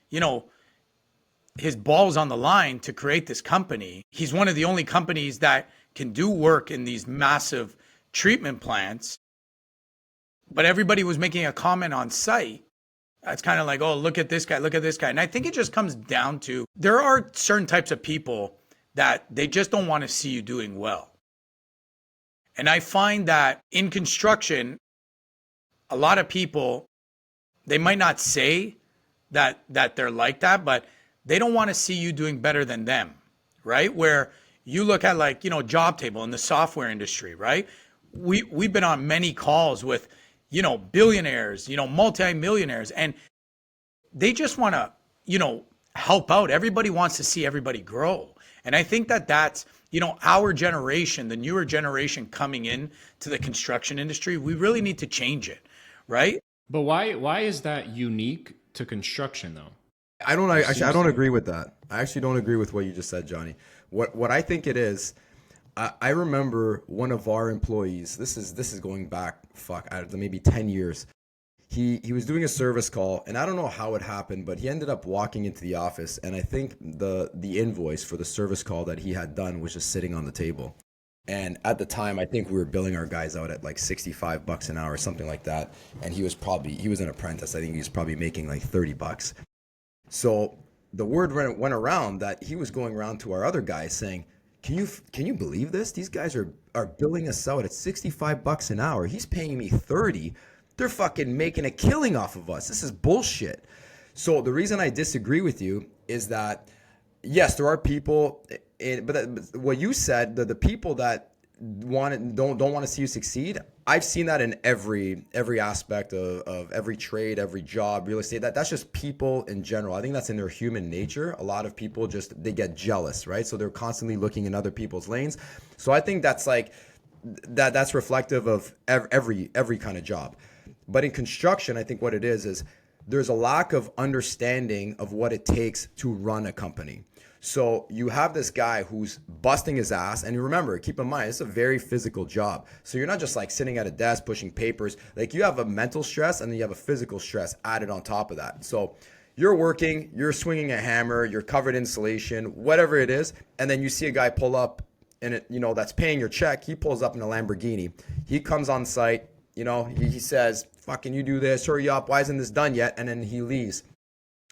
you know, his balls on the line to create this company. He's one of the only companies that can do work in these massive treatment plants. But everybody was making a comment on site. That's kind of like, oh, look at this guy, look at this guy. And I think it just comes down to, there are certain types of people that they just don't want to see you doing well. And I find that in construction, a lot of people, they might not say that they're like that, but they don't want to see you doing better than them, right? Where you look at like, you know, Jobtable in the software industry, right? We've been on many calls with, you know, billionaires, you know, multi-millionaires, and they just want to, you know, help out. Everybody wants to see everybody grow. And I think that's, you know, our generation, the newer generation coming in to the construction industry, we really need to change it, right? But why is that unique to construction though? I don't agree with that. I actually don't agree with what you just said, Johnny. What I think it is, I remember one of our employees, this is going back, maybe 10 years. He was doing a service call, and I don't know how it happened, but he ended up walking into the office, and I think the invoice for the service call that he had done was just sitting on the table. And at the time, I think we were billing our guys out at like $65 an hour or something like that. And he was an apprentice. I think he was probably making like $30. So the word went around that he was going around to our other guys saying, can you believe this? These guys are billing us out at $65 an hour. He's paying me 30. They're fucking making a killing off of us. This is bullshit. So the reason I disagree with you is that, yes, there are people, but what you said, the people that don't want to see you succeed, I've seen that in every aspect of every trade, every job, real estate. That's just people in general. I think that's in their human nature. A lot of people they get jealous, right? So they're constantly looking in other people's lanes. So I think that's like, that's reflective of every kind of job. But in construction, I think what it is there's a lack of understanding of what it takes to run a company. So you have this guy who's busting his ass, and you remember, keep in mind, it's a very physical job. So you're not just like sitting at a desk pushing papers. Like, you have a mental stress and then you have a physical stress added on top of that. So you're working, you're swinging a hammer, you're covered in insulation, whatever it is, and then you see a guy pull up and it, that's paying your check. He pulls up in a Lamborghini. He comes on site, he says, fucking you do this, hurry up, why isn't this done yet? And then he leaves.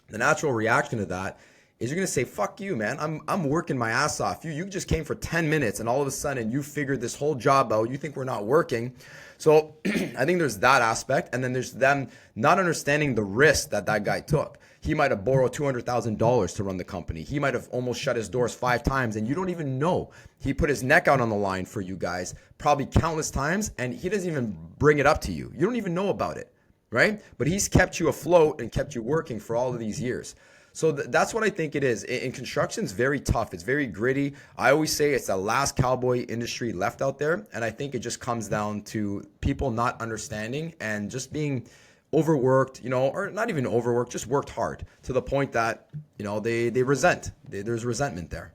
The natural reaction to that is you're gonna say, fuck you, man. I'm working my ass off. You just came for 10 minutes and all of a sudden you figured this whole job out. You think we're not working. So I think there's that aspect. And then there's them not understanding the risk that guy took. He might have borrowed $200,000 to run the company. He might have almost shut his doors 5 times and you don't even know. He put his neck out on the line for you guys probably countless times, and he doesn't even bring it up to you. You don't even know about it, right? But he's kept you afloat and kept you working for all of these years. So that's what I think it is. In construction, it's very tough. It's very gritty. I always say it's the last cowboy industry left out there. And I think it just comes down to people not understanding and just being overworked, or not even overworked, just worked hard to the point that, they resent. There's resentment there.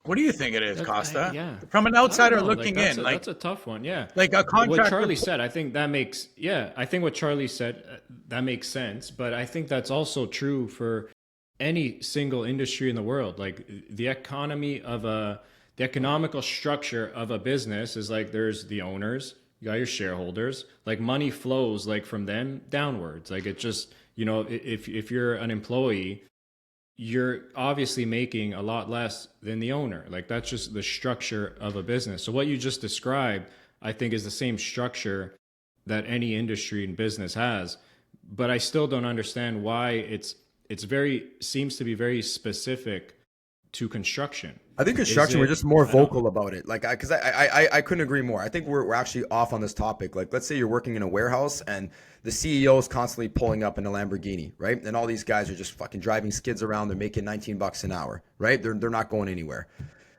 What do you think it is, Costa? Yeah. From an outsider looking in, that's a tough one. Yeah. Like a contractor. What Charlie said, I think that makes, I think what Charlie said, that makes sense. But I think that's also true for any single industry in the world. Like the economical structure of a business is like, there's the owners, you got your shareholders, like money flows like from them downwards. Like it just, if you're an employee, you're obviously making a lot less than the owner. Like that's just the structure of a business. So what you just described, I think, is the same structure that any industry and business has. But I still don't understand why it's seems to be very specific to construction. I think construction, we're just more vocal about it. Like, because I couldn't agree more. I think we're actually off on this topic. Like, let's say you're working in a warehouse and the CEO is constantly pulling up in a Lamborghini, right? And all these guys are just fucking driving skids around. They're making $19 an hour, right? They're not going anywhere.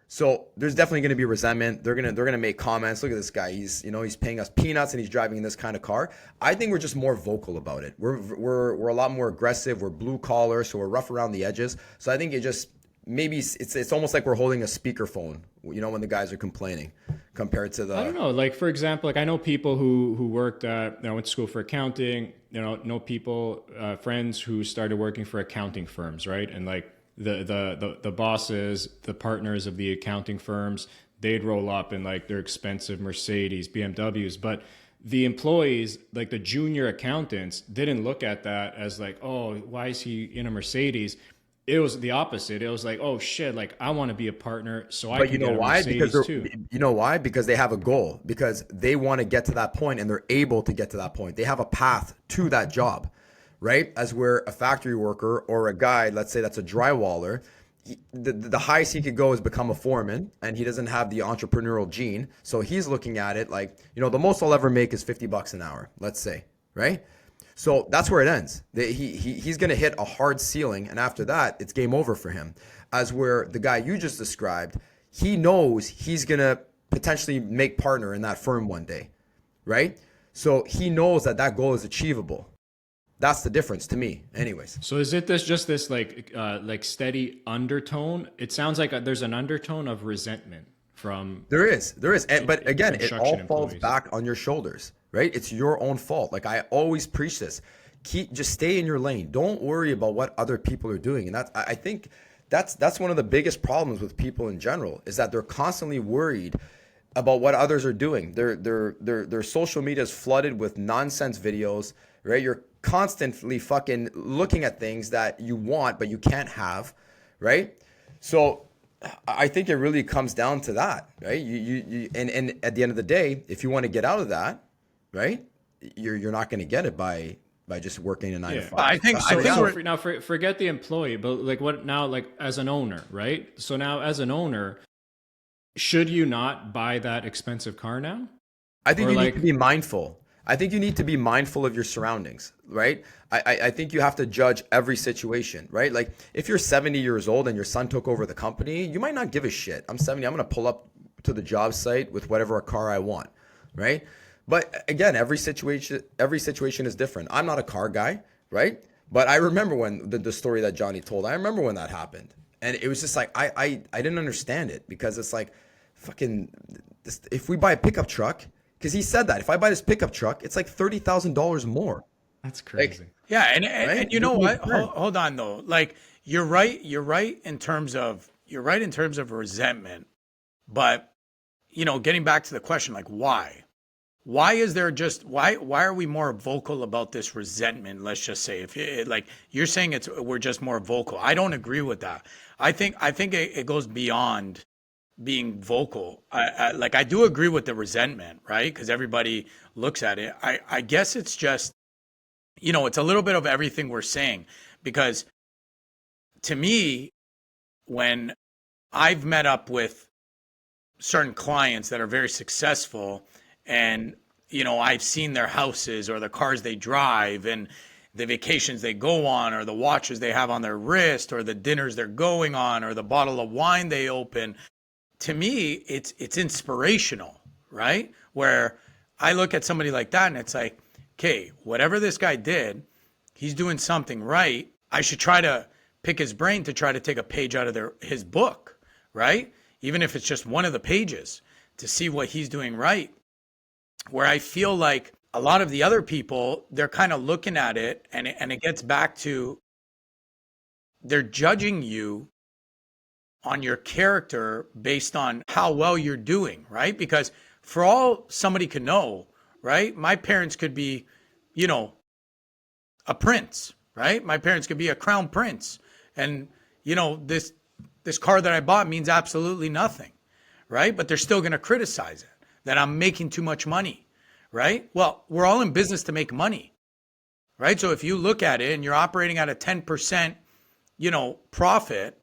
So there's definitely going to be resentment. They're gonna make comments. Look at this guy. He's paying us peanuts and he's driving in this kind of car. I think we're just more vocal about it. We're a lot more aggressive. We're blue collar, so we're rough around the edges. So I think it just maybe it's almost like we're holding a speakerphone, when the guys are complaining, compared to the. I don't know. Like for example, like I know people who worked at went to school for accounting. Know people, friends who started working for accounting firms, right? And like the bosses, the partners of the accounting firms, they'd roll up in like their expensive Mercedes, BMWs, but the employees, like the junior accountants, didn't look at that as like, oh, why is he in a Mercedes? It was the opposite. It was like, oh shit, like I want to be a partner, so I can get a Mercedes too. You know why? Because they have a goal. Because they want to get to that point, and they're able to get to that point. They have a path to that job, right? As where a factory worker or a guy, let's say that's a drywaller, the highest he could go is become a foreman, and he doesn't have the entrepreneurial gene. So he's looking at it like, the most I'll ever make is $50 an hour, let's say, right? So that's where it ends. He's going to hit a hard ceiling, and after that, it's game over for him. As where the guy you just described, he knows he's going to potentially make partner in that firm one day, right? So he knows that goal is achievable. That's the difference to me, anyways. So is it just this like steady undertone? It sounds like there's an undertone of resentment from. There is, but again, it all falls back on your shoulders. Right? It's your own fault. Like I always preach this. Just stay in your lane. Don't worry about what other people are doing. And I think that's one of the biggest problems with people in general, is that they're constantly worried about what others are doing. Their social media is flooded with nonsense videos, right? You're constantly fucking looking at things that you want but you can't have, right? So I think it really comes down to that, right? And at the end of the day, if you want to get out of that, right, you're not going to get it by just working a 9 to 5. I think now forget the employee, but like what now, like as an owner, right? So now as an owner, should you not buy that expensive car now? I think you need to be mindful. I think you need to be mindful of your surroundings, right? I think you have to judge every situation, right? Like if you're 70 years old and your son took over the company, you might not give a shit. I'm 70, I'm going to pull up to the job site with whatever car I want, right? But again, every situation is different. I'm not a car guy, right? But I remember when the story that Johnny told, I remember when that happened. And it was just like, I didn't understand it, because it's like, fucking, if we buy a pickup truck, because he said that, if I buy this pickup truck, it's like $30,000 more. That's crazy. Like, Yeah, right? and you know what? Hold on though. Like you're right in terms of resentment. But you know, getting back to the question, like why? Why is there just why are we more vocal about this resentment? Let's just say, if it, like you're saying we're just more vocal. I don't agree with that. I think it goes beyond being vocal. I do agree with the resentment, right? Because everybody looks at it. I guess it's just, you know, it's a little bit of everything we're saying, because to me, when I've met up with certain clients that are very successful, and you know, I've seen their houses or the cars they drive and the vacations they go on, or the watches they have on their wrist, or the dinners they're going on, or the bottle of wine they open. To me, it's inspirational, right? Where I look at somebody like that and it's like, okay, whatever this guy did, he's doing something right. I should try to pick his brain to try to take a page out of his book, right? Even if it's just one of the pages, to see what he's doing right. Where I feel like a lot of the other people, they're kind of looking at it, and it gets back to, they're judging you on your character based on how well you're doing, right? Because for all somebody could know, right? My parents could be, you know, a prince, right? My parents could be a crown prince. And, you know, this car that I bought means absolutely nothing, right? But they're still going to criticize it, that I'm making too much money, right? Well, we're all in business to make money, right? So if you look at it and you're operating at a 10%, you know, profit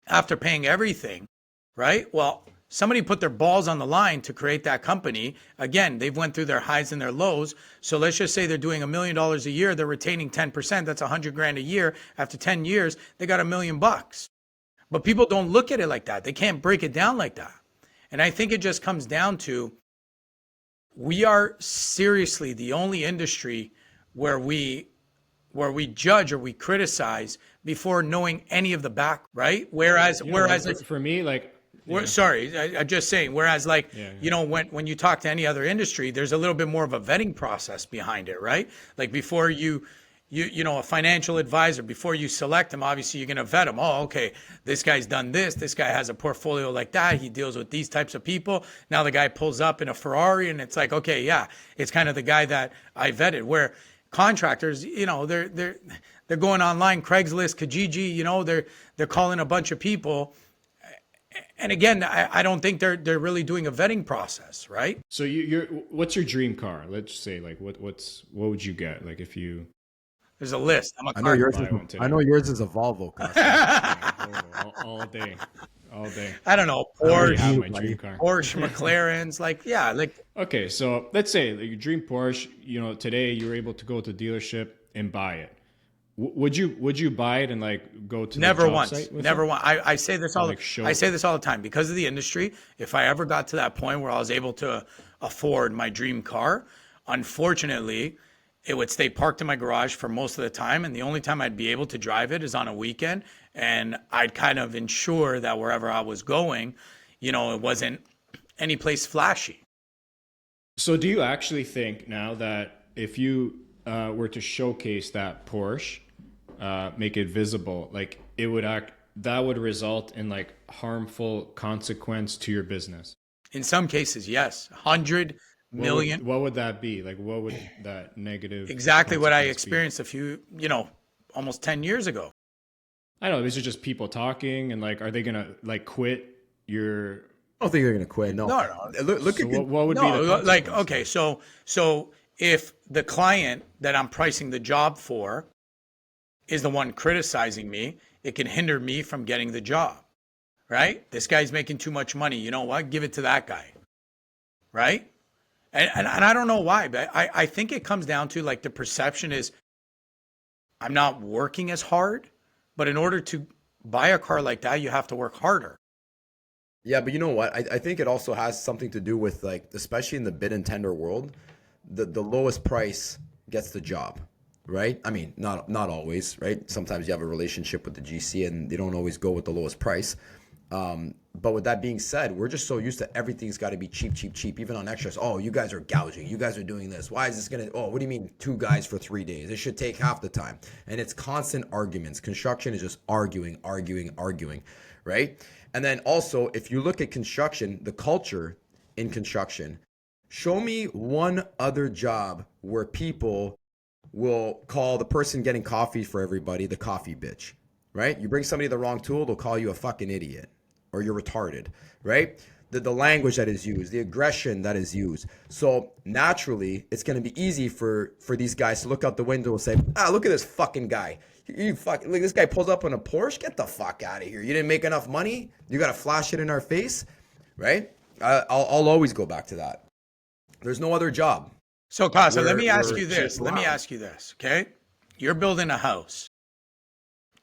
after paying everything, right? Well, somebody put their balls on the line to create that company. Again, they've went through their highs and their lows. So let's just say they're doing $1 million a year. They're retaining 10%. That's $100,000 a year. After 10 years, they got $1 million. But people don't look at it like that. They can't break it down like that. And I think it just comes down to, we are seriously the only industry where we judge or we criticize before knowing any of the back, right? Whereas for me, like, sorry, I'm just saying, whereas like, you know, when you talk to any other industry, there's a little bit more of a vetting process behind it, right? Like before you know, a financial advisor, before you select them, obviously you're going to vet them. Oh, okay, this guy's done this. This guy has a portfolio like that. He deals with these types of people. Now the guy pulls up in a Ferrari and it's like, okay, yeah, it's kind of the guy that I vetted. Where contractors, you know, they're going online, Craigslist, Kijiji, you know, they're calling a bunch of people. And again, I don't think they're really doing a vetting process, right? So what's your dream car? Let's say, like, what would you get? Like, if you... There's a list. I know yours is a Volvo car. all day. I don't know, Porsche, my dream car. Porsche, McLarens, like, yeah, like. Okay, so let's say like, your dream Porsche. You know, today you're able to go to the dealership and buy it. Would you buy it and like go to never the job once, site with never it? once. I say this all. Like I say this all the time, because of the industry. If I ever got to that point where I was able to afford my dream car, unfortunately, it would stay parked in my garage for most of the time. And the only time I'd be able to drive it is on a weekend. And I'd kind of ensure that wherever I was going, you know, it wasn't any place flashy. So do you actually think now that if you were to showcase that Porsche, make it visible, like that would result in like harmful consequence to your business? In some cases, yes. 100 million. What would that be? Like, what would that negative? Exactly what I experienced a few, almost 10 years ago. I don't know. These are just people talking, and like, are they gonna like quit your? I don't think they're gonna quit. No. Look so at what would be the like? Okay, so if the client that I'm pricing the job for is the one criticizing me, it can hinder me from getting the job. Right? This guy's making too much money. You know what? Give it to that guy. Right? And I don't know why, but I think it comes down to like the perception is I'm not working as hard, but in order to buy a car like that, you have to work harder. Yeah, but you know what? I think it also has something to do with, like, especially in the bid and tender world, the lowest price gets the job, right? I mean, not always, right? Sometimes you have a relationship with the GC and they don't always go with the lowest price. But with that being said, we're just so used to everything's got to be cheap, cheap, cheap, even on extras. Oh, you guys are gouging. You guys are doing this. Why is this going to, oh, what do you mean 2 guys for 3 days? It should take half the time. And it's constant arguments. Construction is just arguing, arguing, arguing, right? And then also, if you look at construction, the culture in construction, show me one other job where people will call the person getting coffee for everybody the coffee bitch, right? You bring somebody the wrong tool, they'll call you a fucking idiot or you're retarded, right? The language that is used, the aggression that is used. So naturally, it's going to be easy for these guys to look out the window and say, look at this fucking guy. Look, this guy pulls up on a Porsche. Get the fuck out of here. You didn't make enough money. You got to flash it in our face, right? I'll always go back to that. There's no other job. So Casa, let me ask you this. Okay? You're building a house.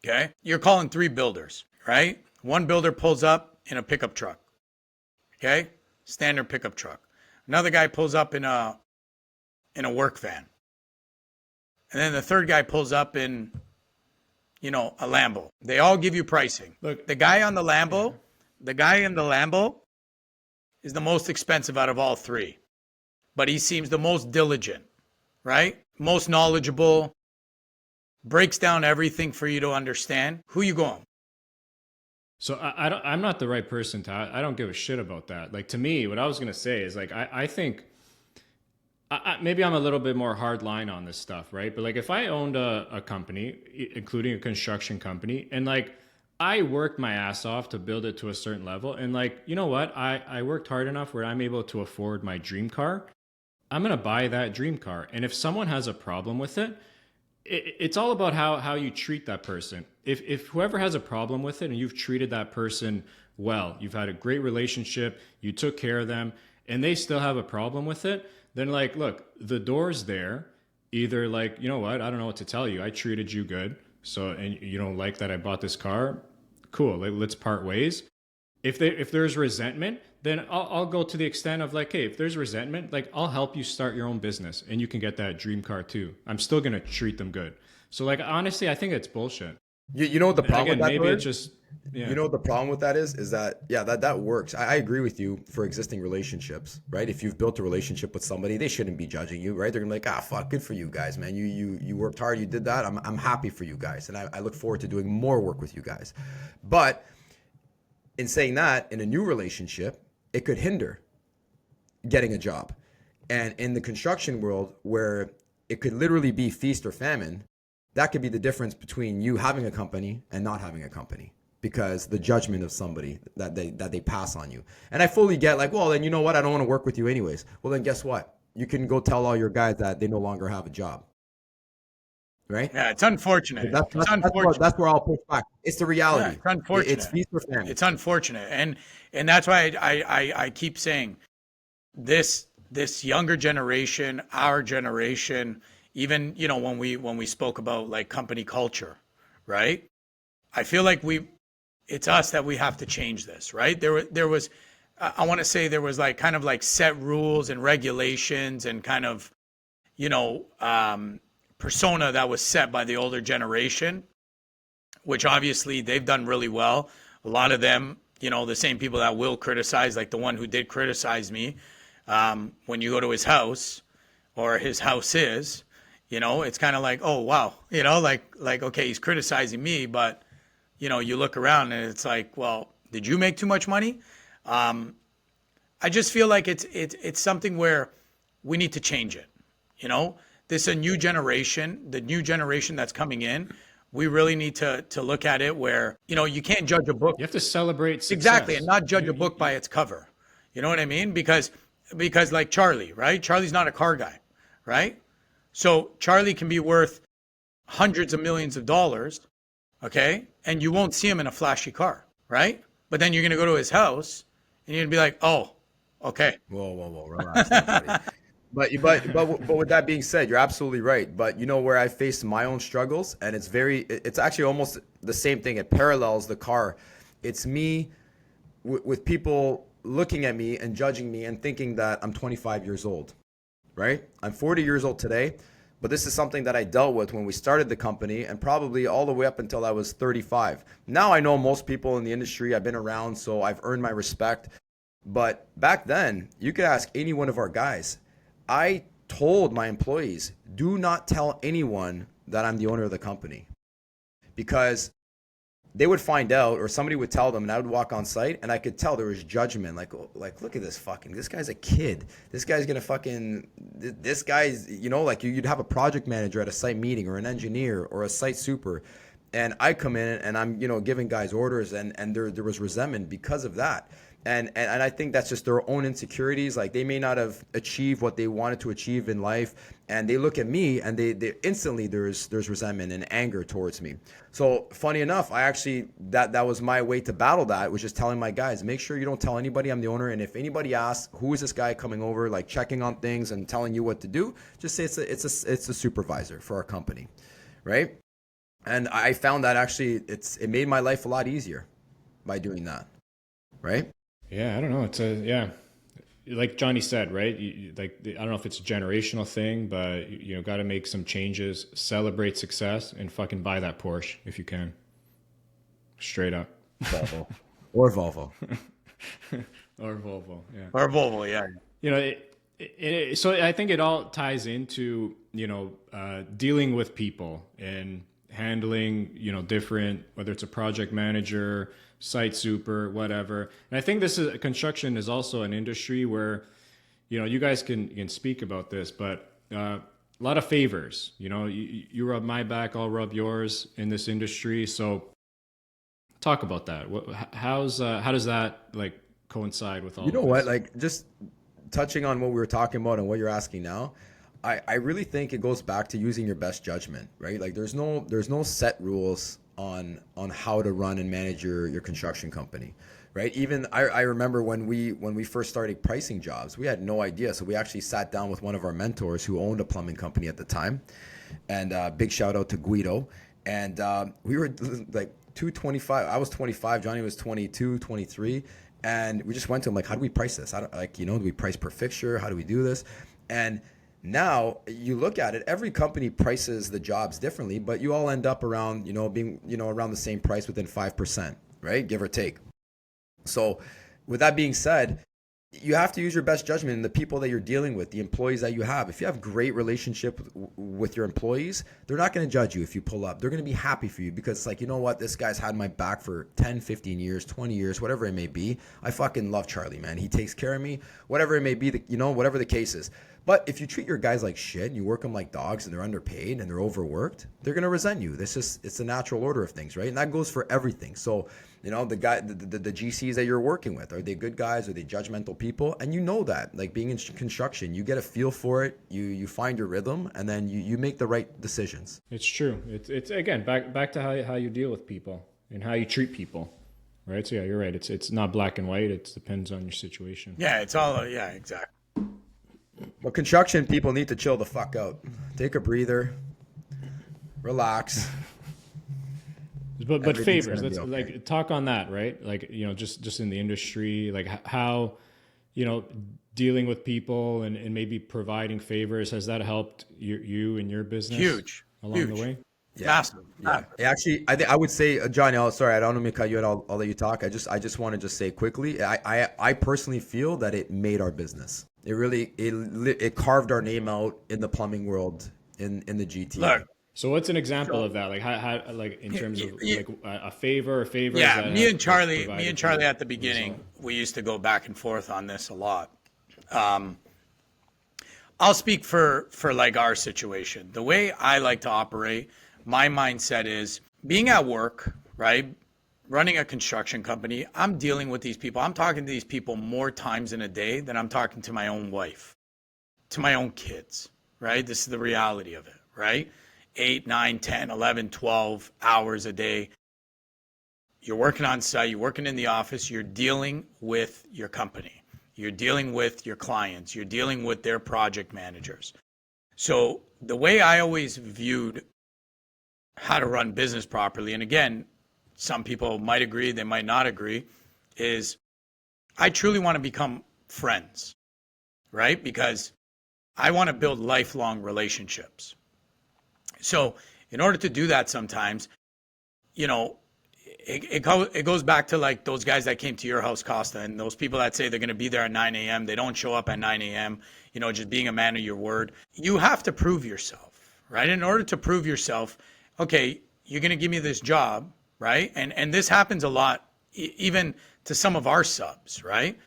Okay? You're calling 3 builders, right? One builder pulls up in a pickup truck. Okay? Standard pickup truck. Another guy pulls up in a work van. And then the third guy pulls up in, a Lambo. They all give you pricing. Look, the guy in the Lambo is the most expensive out of all 3. But he seems the most diligent, right? Most knowledgeable, breaks down everything for you to understand. Who you going? So I'm not the right person I don't give a shit about that. Like, to me, what I was going to say is, like, I think maybe I'm a little bit more hard line on this stuff, right? But like, if I owned a company, including a construction company, and like, I worked my ass off to build it to a certain level. And like, you know what? I worked hard enough where I'm able to afford my dream car. I'm going to buy that dream car. And if someone has a problem with it, it's all about how you treat that person. If whoever has a problem with it and you've treated that person well, you've had a great relationship, you took care of them, and they still have a problem with it, then like, look, the door's there. Either like, you know what, I don't know what to tell you. I treated you good. So, and you don't like that I bought this car? Cool, let's part ways. If there's resentment, then I'll go to the extent of like, hey, if there's resentment, like, I'll help you start your own business and you can get that dream car too. I'm still going to treat them good. So like, honestly, I think it's bullshit. You know what the problem with that maybe is? it just, yeah. You know what the problem with that is that, yeah, that works. I agree with you for existing relationships, right? If you've built a relationship with somebody, they shouldn't be judging you, right? They're gonna be like, fuck, good for you guys, man. You worked hard, you did that. I'm happy for you guys. And I look forward to doing more work with you guys. But in saying that, in a new relationship, it could hinder getting a job. And in the construction world, where it could literally be feast or famine, that could be the difference between you having a company and not having a company, because the judgment of somebody that they pass on you. And I fully get like, well, then you know what? I don't want to work with you anyways. Well, then guess what? You can go tell all your guys that they no longer have a job. Right? Yeah, it's unfortunate. That's where I'll push back. It's the reality. Yeah, it's unfortunate. It's feast or famine. It's unfortunate. And that's why I keep saying this younger generation, our generation, even, when we spoke about like company culture, right? I feel like it's us that we have to change this, right? There was, I want to say there was like kind of like set rules and regulations and kind of, persona that was set by the older generation, which obviously they've done really well. A lot of them, the same people that will criticize, like the one who did criticize me, when you go to his house or his house is, it's kind of like, oh, wow, like, okay, he's criticizing me, but, you look around and it's like, well, did you make too much money? I just feel like it's something where we need to change it, This is a new generation, the new generation that's coming in. We really need to look at it where, you can't judge a book. You have to celebrate success. Exactly, and not judge a book by its cover. You know what I mean? Because like Charlie, right? Charlie's not a car guy, right? So Charlie can be worth hundreds of millions of dollars, okay? And you won't see him in a flashy car, right? But then you're going to go to his house and you're going to be like, oh, okay. Whoa, relax, everybody. But with that being said, you're absolutely right. But where I faced my own struggles, and it's actually almost the same thing. It parallels the car. It's me with people looking at me and judging me and thinking that I'm 25 years old, right? I'm 40 years old today, but this is something that I dealt with when we started the company and probably all the way up until I was 35. Now I know most people in the industry. I've been around, so I've earned my respect. But back then, you could ask any one of our guys. I told my employees, do not tell anyone that I'm the owner of the company, because they would find out, or somebody would tell them, and I would walk on site and I could tell there was judgment. Like, look at this guy's a kid. This guy's gonna this guy's, like you'd have a project manager at a site meeting, or an engineer, or a site super. And I come in and I'm, giving guys orders, and there was resentment because of that. And I think that's just their own insecurities. Like, they may not have achieved what they wanted to achieve in life, and they look at me and they instantly there's resentment and anger towards me. So funny enough, I actually that was my way to battle that, was just telling my guys, make sure you don't tell anybody I'm the owner, and if anybody asks who is this guy coming over, like checking on things and telling you what to do, just say it's a supervisor for our company, right? And I found that actually it made my life a lot easier by doing that, right? Yeah, I don't know. Like Johnny said, right? I don't know if it's a generational thing, but got to make some changes, celebrate success, and fucking buy that Porsche if you can. Straight up. Volvo. Or Volvo. Or Volvo, yeah. Or Volvo, yeah. So I think it all ties into, dealing with people and handling, different, whether it's a project manager, site super, whatever. And I think construction is also an industry where, you guys can speak about this, but a lot of favors. You rub my back, I'll rub yours in this industry. So talk about that. How does that like coincide with all? You know what? Like, just touching on what we were talking about and what you're asking now, I really think it goes back to using your best judgment, right? Like, there's no set rules on how to run and manage your construction company, right? Even I remember when we first started pricing jobs, we had no idea. So we actually sat down with one of our mentors who owned a plumbing company at the time, and big shout out to Guido. And we were like 225. I was 25. Johnny was 22, 23. And we just went to him like, how do we price this? Do we price per fixture? How do we do this? And now you look at it, every company prices the jobs differently, but you all end up around, being, around the same price within 5%, right? Give or take. So with that being said, you have to use your best judgment in the people that you're dealing with, the employees that you have. If you have great relationship with your employees, they're not going to judge you if you pull up. They're going to be happy for you, because it's like, you know what? This guy's had my back for 10, 15 years, 20 years, whatever it may be. I fucking love Charlie, man. He takes care of me, whatever it may be, whatever the case is. But if you treat your guys like shit and you work them like dogs and they're underpaid and they're overworked, they're going to resent you. It's the natural order of things, right? And that goes for everything. So, the GCs that you're working with, are they good guys? Are they judgmental people? And you know that, like, being in construction, you get a feel for it. You find your rhythm, and then you make the right decisions. It's true. It's again, back to how you deal with people and how you treat people. Right. So yeah, you're right. It's not black and white. It depends on your situation. Yeah, it's all, exactly. But construction people need to chill the fuck out. Take a breather. Relax. But favors, let's okay. like talk on that, right? Like, just in the industry, like how, dealing with people and maybe providing favors, has that helped you and your business Huge along the way? Yeah. Massive. Yeah. Actually, I would say, Johnny, sorry, I don't want to cut you, and I'll let you talk. I just want to just say quickly, I personally feel that it made our business. It really, it carved our name out in the plumbing world in the GT. Look. So what's an example of that? Like how like in terms of like a favor or favors? Yeah, me and Charlie at the beginning, we used to go back and forth on this a lot. I'll speak for like our situation. The way I like to operate, my mindset is being at work, right? Running a construction company, I'm dealing with these people. I'm talking to these people more times in a day than I'm talking to my own wife, to my own kids, right? This is the reality of it, right? 8, 9, 10, 11, 12 hours a day. You're working on site, you're working in the office, you're dealing with your company. You're dealing with your clients, you're dealing with their project managers. So the way I always viewed how to run business properly, and again, some people might agree, they might not agree, is I truly want to become friends, right? Because I want to build lifelong relationships. So in order to do that, sometimes, you know, it goes back to like those guys that came to your house, Costa, and those people that say they're going to be there at 9 a.m. They don't show up at 9 a.m., you know, just being a man of your word. You have to prove yourself, right? In order to prove yourself, okay, you're going to give me this job, right? And this happens a lot, even to some of our subs, right?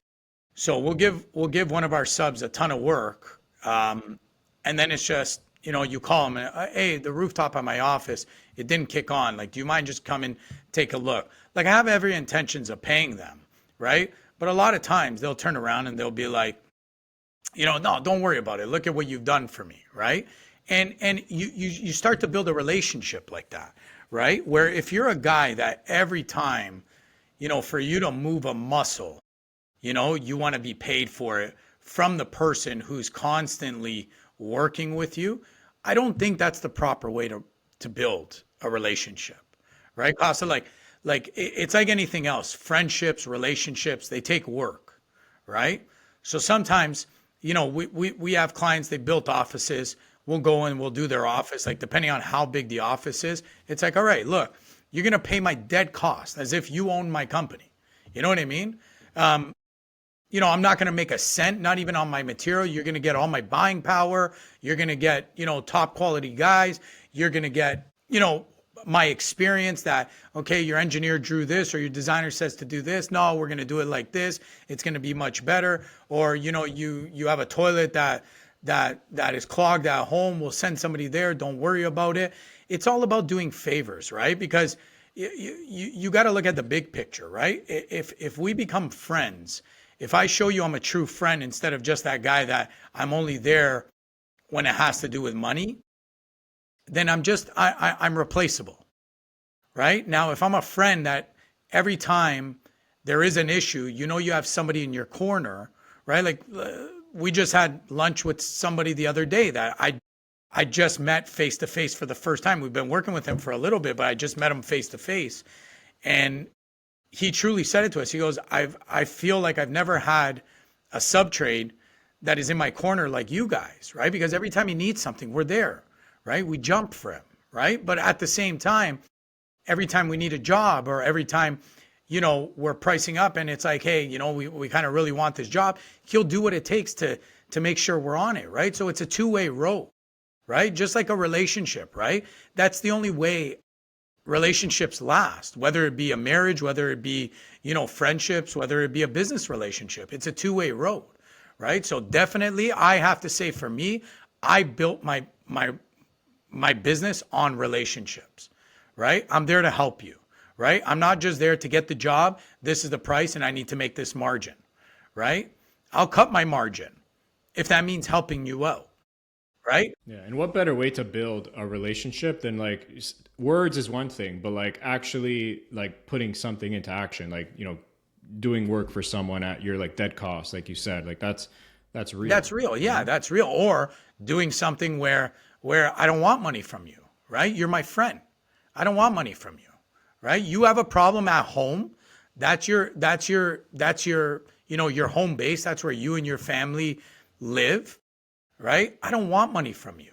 So we'll give one of our subs a ton of work, and then it's just, you know, you call them and, hey, the rooftop at my office, it didn't kick on. Like, do you mind just coming, take a look? Like, I have every intentions of paying them, right? But a lot of times they'll turn around and they'll be like, you know, no, don't worry about it. Look at what you've done for me, right? And you start to build a relationship like that, right? Where if you're a guy that every time, you know, for you to move a muscle, you know, you want to be paid for it from the person who's constantly working with you, I don't think that's the proper way to build a relationship, right, Costa? Like it's like anything else. Friendships, relationships, they take work, right? So sometimes, you know, we have clients, they built offices. We'll go in, we'll do their office. Like, depending on how big the office is, it's like, all right, look, you're going to pay my dead cost as if you own my company. You know what I mean? You know, I'm not going to make a cent, not even on my material. You're going to get all my buying power. You're going to get, you know, top quality guys. You're going to get, you know, my experience that, okay, your engineer drew this or your designer says to do this. No, we're going to do it like this. It's going to be much better. Or, you know, you have a toilet that is clogged at home. We'll send somebody there. Don't worry about it. It's all about doing favors, right? Because you got to look at the big picture, right? If we become friends, if I show you I'm a true friend instead of just that guy that I'm only there when it has to do with money, then I'm replaceable, right? Now, if I'm a friend that every time there is an issue, you know, you have somebody in your corner, right? Like we just had lunch with somebody the other day that I just met face to face for the first time. We've been working with him for a little bit, but I just met him face to face. And he truly said it to us. He goes, I feel like I've never had a sub trade that is in my corner like you guys, right? Because every time he needs something, we're there, right? We jump for him, right? But at the same time, every time we need a job or every time, you know, we're pricing up and it's like, hey, you know, we kind of really want this job, he'll do what it takes to make sure we're on it, right? So it's a two-way road, right? Just like a relationship, right? That's the only way relationships last, whether it be a marriage, whether it be, you know, friendships, whether it be a business relationship. It's a two-way road, right? So definitely I have to say, for me, I built my business on relationships, right? I'm there to help you, right? I'm not just there to get the job. This is the price and I need to make this margin, right? I'll cut my margin if that means helping you out. Right? Yeah. And what better way to build a relationship than like words is one thing, but like actually like putting something into action, like, you know, doing work for someone at your like dead cost, like you said, like that's real. That's real. Yeah, that's real. Or doing something where I don't want money from you, right? You're my friend. I don't want money from you, right? You have a problem at home. That's your, you know, your home base. That's where you and your family live. Right? I don't want money from you,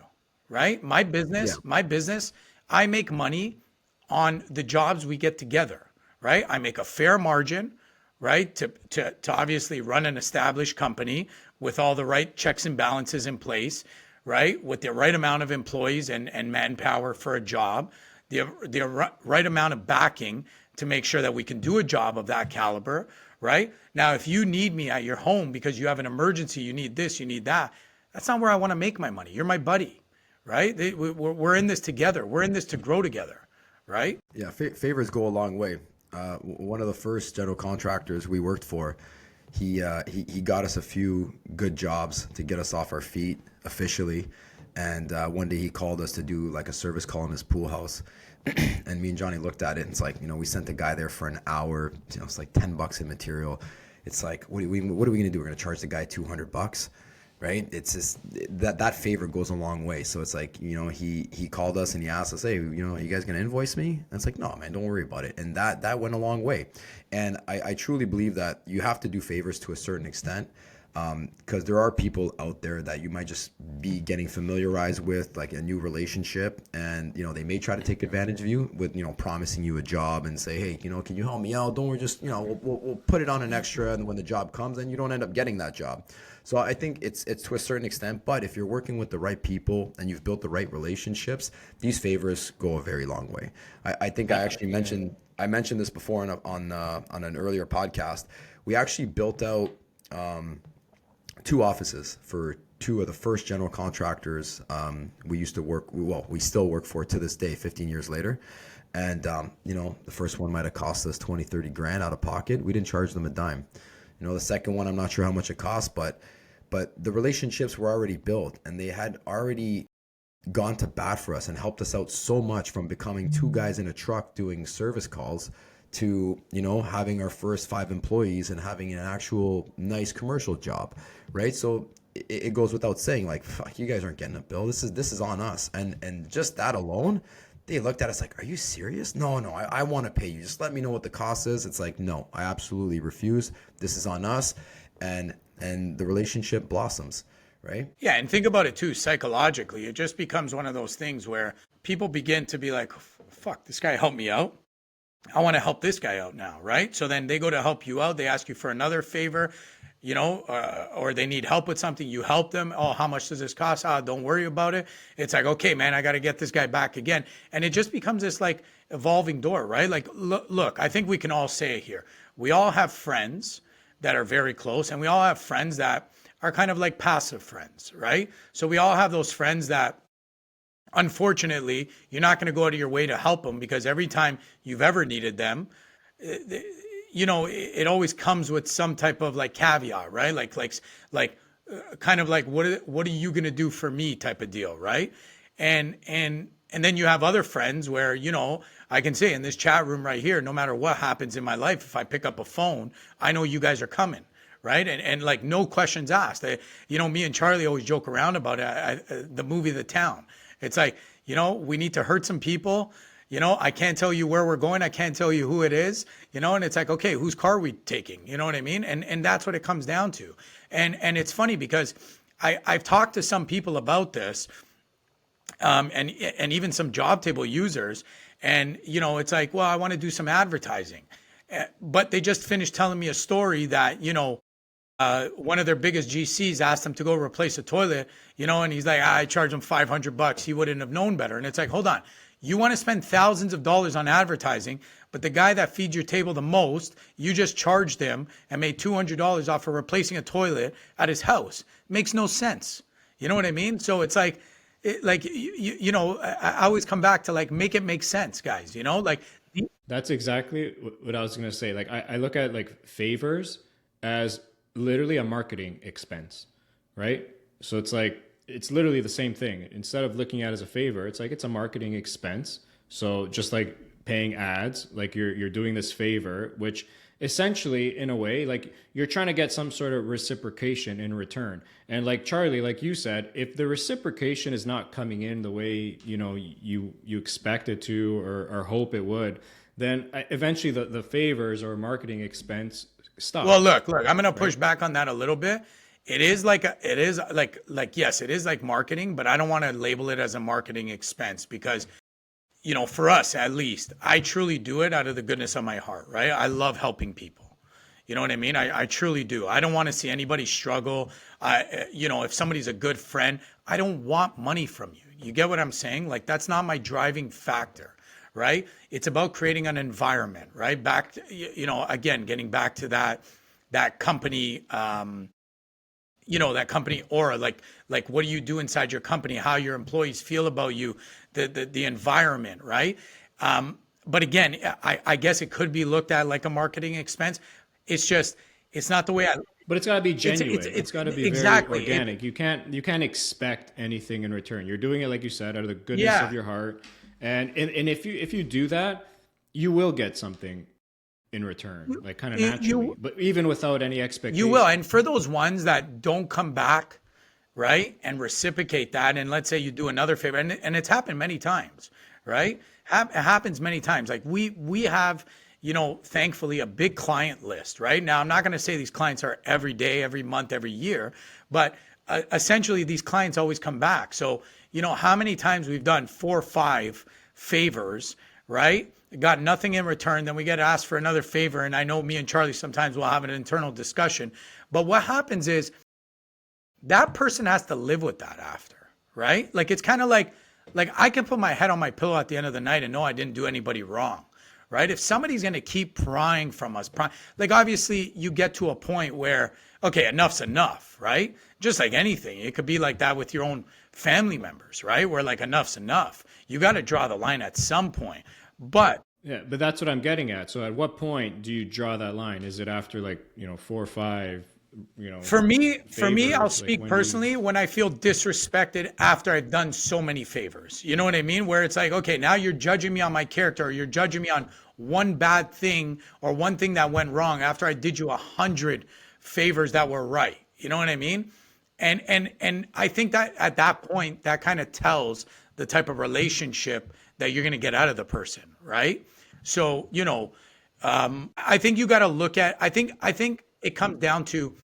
right? My business, I make money on the jobs we get together, right? I make a fair margin, right? To obviously run an established company with all the right checks and balances in place, right? With the right amount of employees and manpower for a job, the right amount of backing to make sure that we can do a job of that caliber, right? Now, if you need me at your home because you have an emergency, you need this, you need that, that's not where I want to make my money. You're my buddy, right? We're in this together. We're in this to grow together, right? Yeah, favors go a long way. One of the first general contractors we worked for, he got us a few good jobs to get us off our feet officially. And one day he called us to do like a service call in his pool house. And me and Johnny looked at it and it's like, you know, we sent the guy there for an hour. You know, it's like $10 in material. It's like, what are we going to do? We're going to charge the guy $200. right? It's just that favor goes a long way. So it's like, you know, he called us and he asked us, hey, you know, are you guys gonna invoice me? And it's like, no, man, don't worry about it. And that went a long way. And I truly believe that you have to do favors to a certain extent, because there are people out there that you might just be getting familiarized with, like a new relationship, and you know, they may try to take advantage of you with, you know, promising you a job and say, hey, you know, can you help me out? Don't worry, just, you know, we'll put it on an extra, and when the job comes, then you don't end up getting that job. So I think it's to a certain extent, but if you're working with the right people and you've built the right relationships, these favors go a very long way. I think I actually mentioned this before on an earlier podcast. We actually built out 2 offices for 2 of the first general contractors we used to work, well, we still work for to this day, 15 years later. And, you know, the first one might have cost us 20, 30 grand out of pocket. We didn't charge them a dime. You know, the second one, I'm not sure how much it cost, but the relationships were already built, and they had already gone to bat for us and helped us out so much, from becoming 2 guys in a truck doing service calls to, you know, having our first 5 employees and having an actual nice commercial job, right? So it goes without saying, like, fuck, you guys aren't getting a bill. This is on us. And just that alone, they looked at us like, are you serious? No, I want to pay you. Just let me know what the cost is. It's like, no, I absolutely refuse. This is on us. And the relationship blossoms, right? Yeah, and think about it too, psychologically. It just becomes one of those things where people begin to be like, fuck, this guy helped me out. I want to help this guy out now, right? So then they go to help you out. They ask you for another favor, you know, or they need help with something. You help them. Oh, how much does this cost? Don't worry about it. It's like, okay, man, I got to get this guy back again. And it just becomes this like evolving door, right? Like, look, I think we can all say it here. We all have friends that are very close, and we all have friends that are kind of like passive friends, right? So we all have those friends that, unfortunately, you're not going to go out of your way to help them, because every time you've ever needed them, you know, it always comes with some type of like caveat, right? Like kind of like, what are you going to do for me type of deal, right? And then you have other friends where, you know, I can say in this chat room right here, no matter what happens in my life, if I pick up a phone, I know you guys are coming, right? And like, no questions asked. You know, me and Charlie always joke around about it, the movie The Town. It's like, you know, we need to hurt some people. You know, I can't tell you where we're going. I can't tell you who it is, you know, and it's like, okay, whose car are we taking? You know what I mean? And that's what it comes down to. And it's funny because I've talked to some people about this, and even some Jobtable users, and, you know, it's like, well, I want to do some advertising, but they just finished telling me a story that, you know, one of their biggest GCs asked him to go replace a toilet, you know, and he's like, I charge him $500. He wouldn't have known better. And it's like, hold on, you want to spend thousands of dollars on advertising, but the guy that feeds your table the most, you just charged him and made $200 off of replacing a toilet at his house. Makes no sense. You know what I mean? So it's like, you know, I always come back to like, make it make sense, guys, you know, like. That's exactly what I was going to say. Like, I look at like favors as literally a marketing expense, right? So it's like, it's literally the same thing. Instead of looking at it as a favor, it's like, it's a marketing expense. So just like paying ads, like you're doing this favor, which essentially, in a way, like you're trying to get some sort of reciprocation in return. And like Charlie, like you said, if the reciprocation is not coming in the way, you know, you expect it to, or hope it would, then eventually the favors or marketing expense stop. Well, look, I'm going to push back on that a little bit. It is like, yes, it is like marketing, but I don't want to label it as a marketing expense, because, you know, for us, at least, I truly do it out of the goodness of my heart, right? I love helping people. You know what I mean? I truly do. I don't want to see anybody struggle. You know, if somebody's a good friend, I don't want money from you. You get what I'm saying? Like, that's not my driving factor, right? It's about creating an environment, right? Back to, you know, again, getting back to that company, you know, that company aura, like what do you do inside your company, how your employees feel about you, the environment, right? But again, I guess it could be looked at like a marketing expense. It's just, it's not the way but it's got to be genuine. It's got to be exactly very organic. You can't expect anything in return. You're doing it, like you said, out of the goodness of your heart. And if you do that, you will get something in return, like kind of naturally, but even without any expectation. You will. And for those ones that don't come back right? And reciprocate that. And let's say you do another favor, and it's happened many times, right? It happens many times. Like we have, thankfully a big client list, right? Now, I'm not going to say these clients are every day, every month, every year, but essentially these clients always come back. So, how many times we've done 4 or 5 favors, right? Got nothing in return. Then we get asked for another favor. And I know me and Charlie sometimes will have an internal discussion, but what happens is that person has to live with that after, right? Like, it's kind of like I can put my head on my pillow at the end of the night and know I didn't do anybody wrong, right? If somebody's going to keep prying from us, like obviously you get to a point where, okay, enough's enough, right? Just like anything, it could be like that with your own family members, right? Where like enough's enough. You got to draw the line at some point. But yeah, but that's what I'm getting at. So at what point do you draw that line? Is it after 4 or 5, For me, favors? I'll speak personally when I feel disrespected after I've done so many favors. You know what I mean? Where it's like, okay, now you're judging me on my character, or you're judging me on one bad thing or one thing that went wrong after I did you 100 favors that were right. You know what I mean? And I think that at that point, that kind of tells the type of relationship that you're going to get out of the person, right? So, I think you got to look at, I think it comes down to,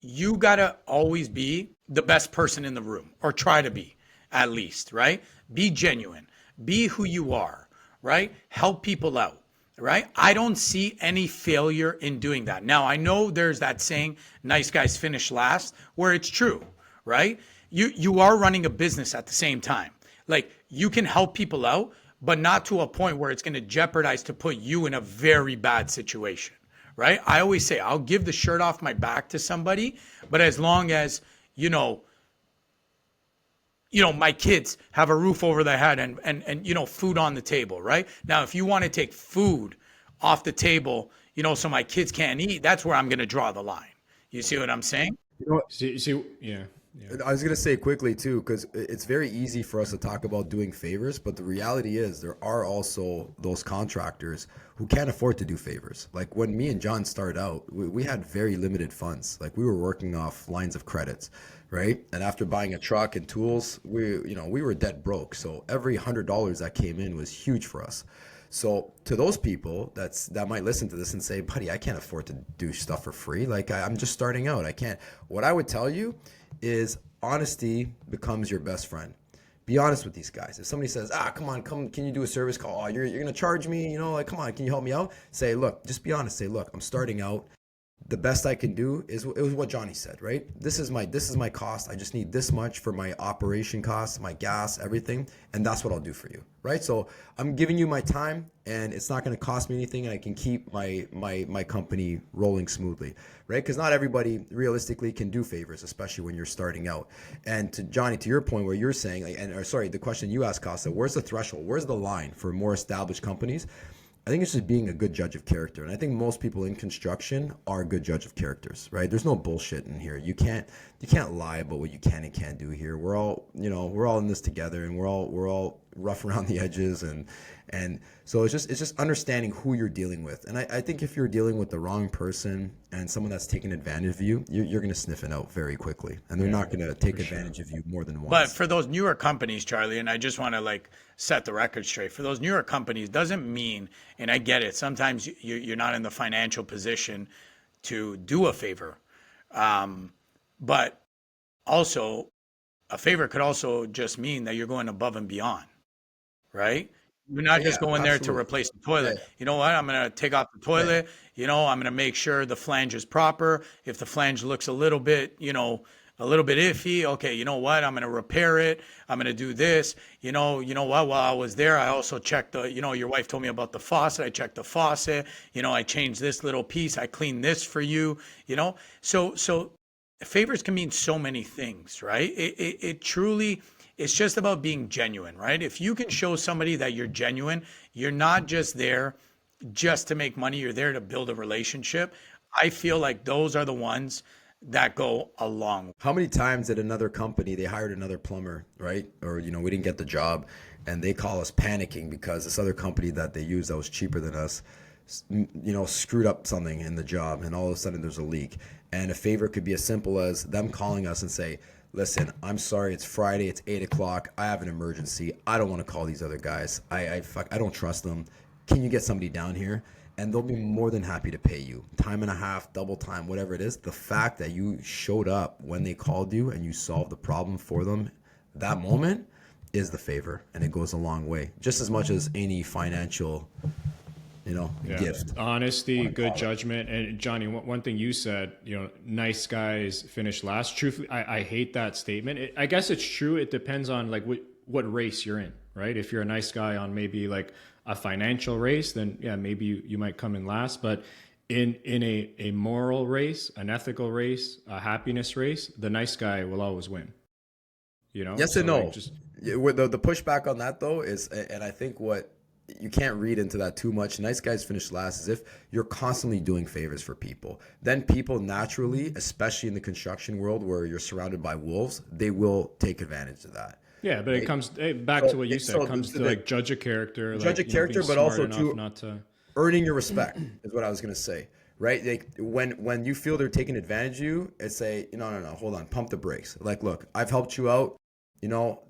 you got to always be the best person in the room, or try to be, at least, right? Be genuine, be who you are, right? Help people out, right? I don't see any failure in doing that. Now, I know there's that saying, nice guys finish last, where it's true, right? You are running a business at the same time. Like, you can help people out, but not to a point where it's going to jeopardize to put you in a very bad situation, right? I always say I'll give the shirt off my back to somebody, but as long as, my kids have a roof over their head and food on the table, right? Now, if you want to take food off the table, so my kids can't eat, that's where I'm going to draw the line. You see what I'm saying? Yeah. I was going to say quickly too, because it's very easy for us to talk about doing favors, but the reality is there are also those contractors who can't afford to do favors. Like when me and John started out, we had very limited funds. Like we were working off lines of credits, right? And after buying a truck and tools, we were dead broke. So every $100 that came in was huge for us. So to those people that might listen to this and say, buddy, I can't afford to do stuff for free. Like I'm just starting out. I can't. What I would tell you is honesty becomes your best friend. Be honest with these guys. If somebody says, come, can you do a service call? Oh, you're going to charge me, come on, can you help me out? Say, look, just be honest. Say, look, I'm starting out. The best I can do is what Johnny said, right? This is my cost. I just need this much for my operation costs, my gas, everything. And that's what I'll do for you, right? So I'm giving you my time and it's not going to cost me anything. And I can keep my company rolling smoothly, right? Because not everybody realistically can do favors, especially when you're starting out. And to Johnny, to your point where you're saying, the question you asked, Costa, where's the threshold? Where's the line for more established companies? I think it's just being a good judge of character. And I think most people in construction are a good judge of characters, right? There's no bullshit in here. You can't lie about what you can and can't do here. We're all in this together, and we're all rough around the edges. And so it's just understanding who you're dealing with. And I think if you're dealing with the wrong person and someone that's taking advantage of you, you're going to sniff it out very quickly. And they're not going to take advantage of you more than once. But for those newer companies, Charlie, and I just want to set the record straight, for those newer companies doesn't mean, and I get it, sometimes you're not in the financial position to do a favor. But also a favor could also just mean that you're going above and beyond, right? You're not just going there to replace the toilet. Yeah. You know what? I'm going to take off the toilet. Yeah. I'm going to make sure the flange is proper. If the flange looks a little bit iffy, okay, you know what? I'm going to repair it. I'm going to do this. You know what? While I was there, I also checked your wife told me about the faucet. I checked the faucet. I changed this little piece. I cleaned this for you, So favors can mean so many things, right? It truly, it's just about being genuine, right? If you can show somebody that you're genuine, you're not just there just to make money, you're there to build a relationship. I feel like those are the ones that go along. How many times at another company, they hired another plumber, right? Or, we didn't get the job and they call us panicking because this other company that they used that was cheaper than us screwed up something in the job, and all of a sudden there's a leak. And a favor could be as simple as them calling us and say, listen, I'm sorry, it's Friday, it's 8 o'clock, I have an emergency, I don't want to call these other guys, I don't trust them, can you get somebody down here? And they'll be more than happy to pay you time and a half, double time, whatever it is. The fact that you showed up when they called you and you solved the problem for them that moment is the favor, and it goes a long way, just as much as any financial gift. Honesty, good judgment. And Johnny, one thing you said, nice guys finish last. Truthfully, I hate that statement. I guess it's true. It depends on like what race you're in, right? If you're a nice guy on maybe like a financial race, then yeah, maybe you might come in last. But in a moral race, an ethical race, a happiness race, the nice guy will always win. Yes and no. The pushback on that though is, and I think what you can't read into that too much, nice guys finish last, is if you're constantly doing favors for people. Then people naturally, especially in the construction world where you're surrounded by wolves, they will take advantage of that. Yeah, but it comes back to what you said. It comes to like judge a character, but also to earning your respect is what I was going to say, right? Like when you feel they're taking advantage of you, it's say, no, hold on, pump the brakes. Like, look, I've helped you out.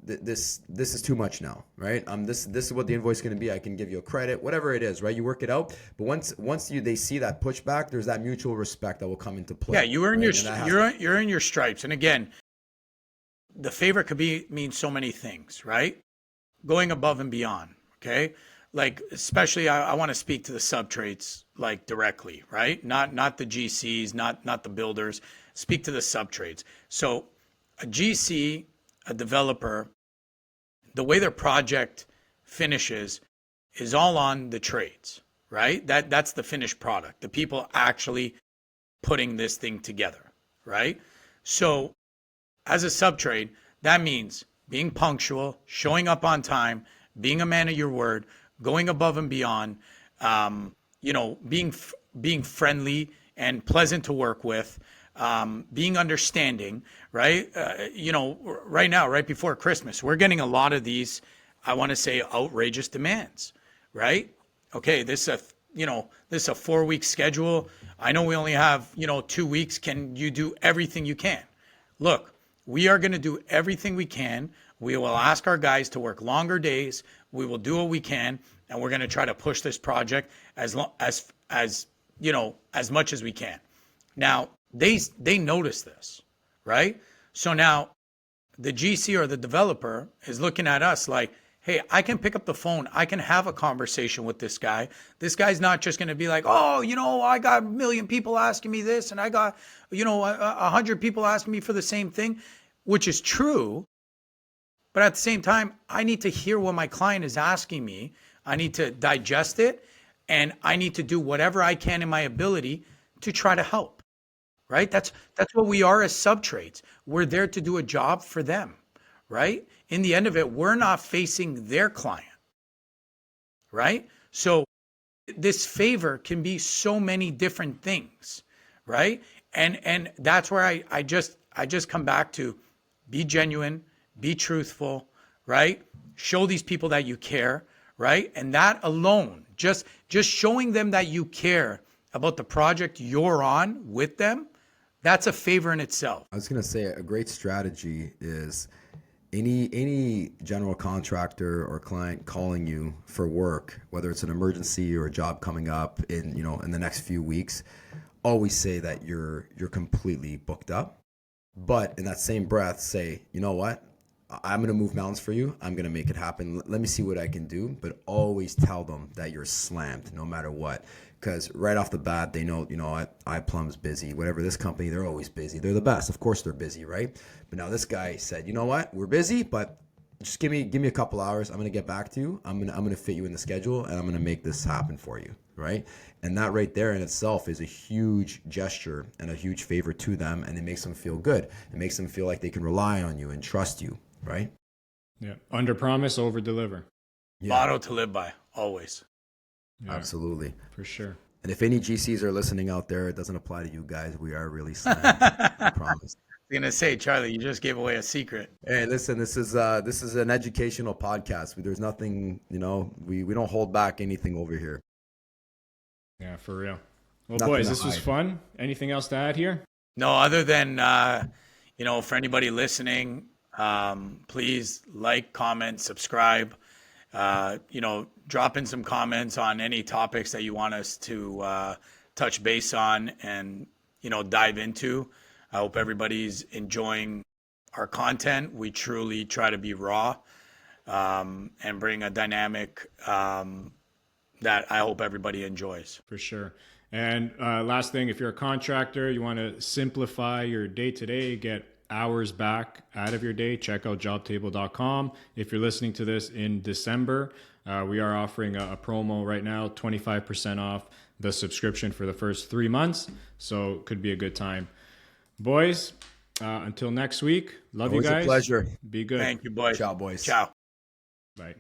This is too much now, right? This is what the invoice is going to be. I can give you a credit, whatever it is, right? You work it out. But once they see that pushback, there's that mutual respect that will come into play. Yeah, you earn you're in your stripes. And again, the favor could mean so many things, right? Going above and beyond, okay? Like, especially I want to speak to the subtrades like directly, right? Not the GCs, not the builders. Speak to the subtrades. So a GC, a developer, the way their project finishes is all on the trades, right? That's the finished product, the people actually putting this thing together, right? So as a subtrade, that means being punctual, showing up on time, being a man of your word, going above and beyond, being friendly and pleasant to work with, being understanding, right? Right now, right before Christmas, we're getting a lot of these, I want to say, outrageous demands, right? Okay, this is a 4-week schedule. I know we only have, 2 weeks. Can you do everything you can? Look, we are going to do everything we can. We will ask our guys to work longer days. We will do what we can, and we're going to try to push this project as much as we can. Now, they notice this, right? So now the GC or the developer is looking at us like, hey, I can pick up the phone. I can have a conversation with this guy. This guy's not just going to be like, oh, I got 1 million people asking me this, and I got, 100 people asking me for the same thing, which is true. But at the same time, I need to hear what my client is asking me. I need to digest it, and I need to do whatever I can in my ability to try to help, right? That's what we are as subtrades. We're there to do a job for them, right? In the end of it, we're not facing their client, right? So this favor can be so many different things, right? And that's where I just come back to be genuine, be truthful, right? Show these people that you care, right? And that alone, just showing them that you care about the project you're on with them, that's a favor in itself. I was going to say a great strategy is any general contractor or client calling you for work, whether it's an emergency or a job coming up in the next few weeks, always say that you're completely booked up. But in that same breath, say, you know what? I'm going to move mountains for you. I'm going to make it happen. Let me see what I can do. But always tell them that you're slammed no matter what. Because right off the bat, they know, iPlum's busy. Whatever, this company, they're always busy. They're the best. Of course they're busy, right? But now this guy said, you know what? We're busy, but just give me a couple hours. I'm going to get back to you. I'm going to fit you in the schedule, and I'm going to make this happen for you, right? And that right there in itself is a huge gesture and a huge favor to them, and it makes them feel good. It makes them feel like they can rely on you and trust you, right? Yeah. Under promise, over deliver. Yeah. Motto to live by, always. Yeah, absolutely. For sure. And if any GCs are listening out there, it doesn't apply to you guys. We are really slammed. I promise. I'm gonna say, Charlie, you just gave away a secret. Hey, listen, this is an educational podcast. There's nothing, we don't hold back anything over here. Yeah, for real. Well, Nothing boys, to this was hide. fun. Anything else to add here? No, other than for anybody listening, please like, comment, subscribe. Drop in some comments on any topics that you want us to touch base on and dive into. I hope everybody's enjoying our content. We truly try to be raw and bring a dynamic that I hope everybody enjoys. For sure. And last thing, if you're a contractor, you want to simplify your day-to-day, get hours back out of your day, check out jobtable.com. If you're listening to this in December, we are offering a promo right now, 25% off the subscription for the first 3 months. So it could be a good time. Boys, until next week, love Always you guys. a pleasure. Be good. Thank you, boys. Ciao, boys. Ciao. Bye.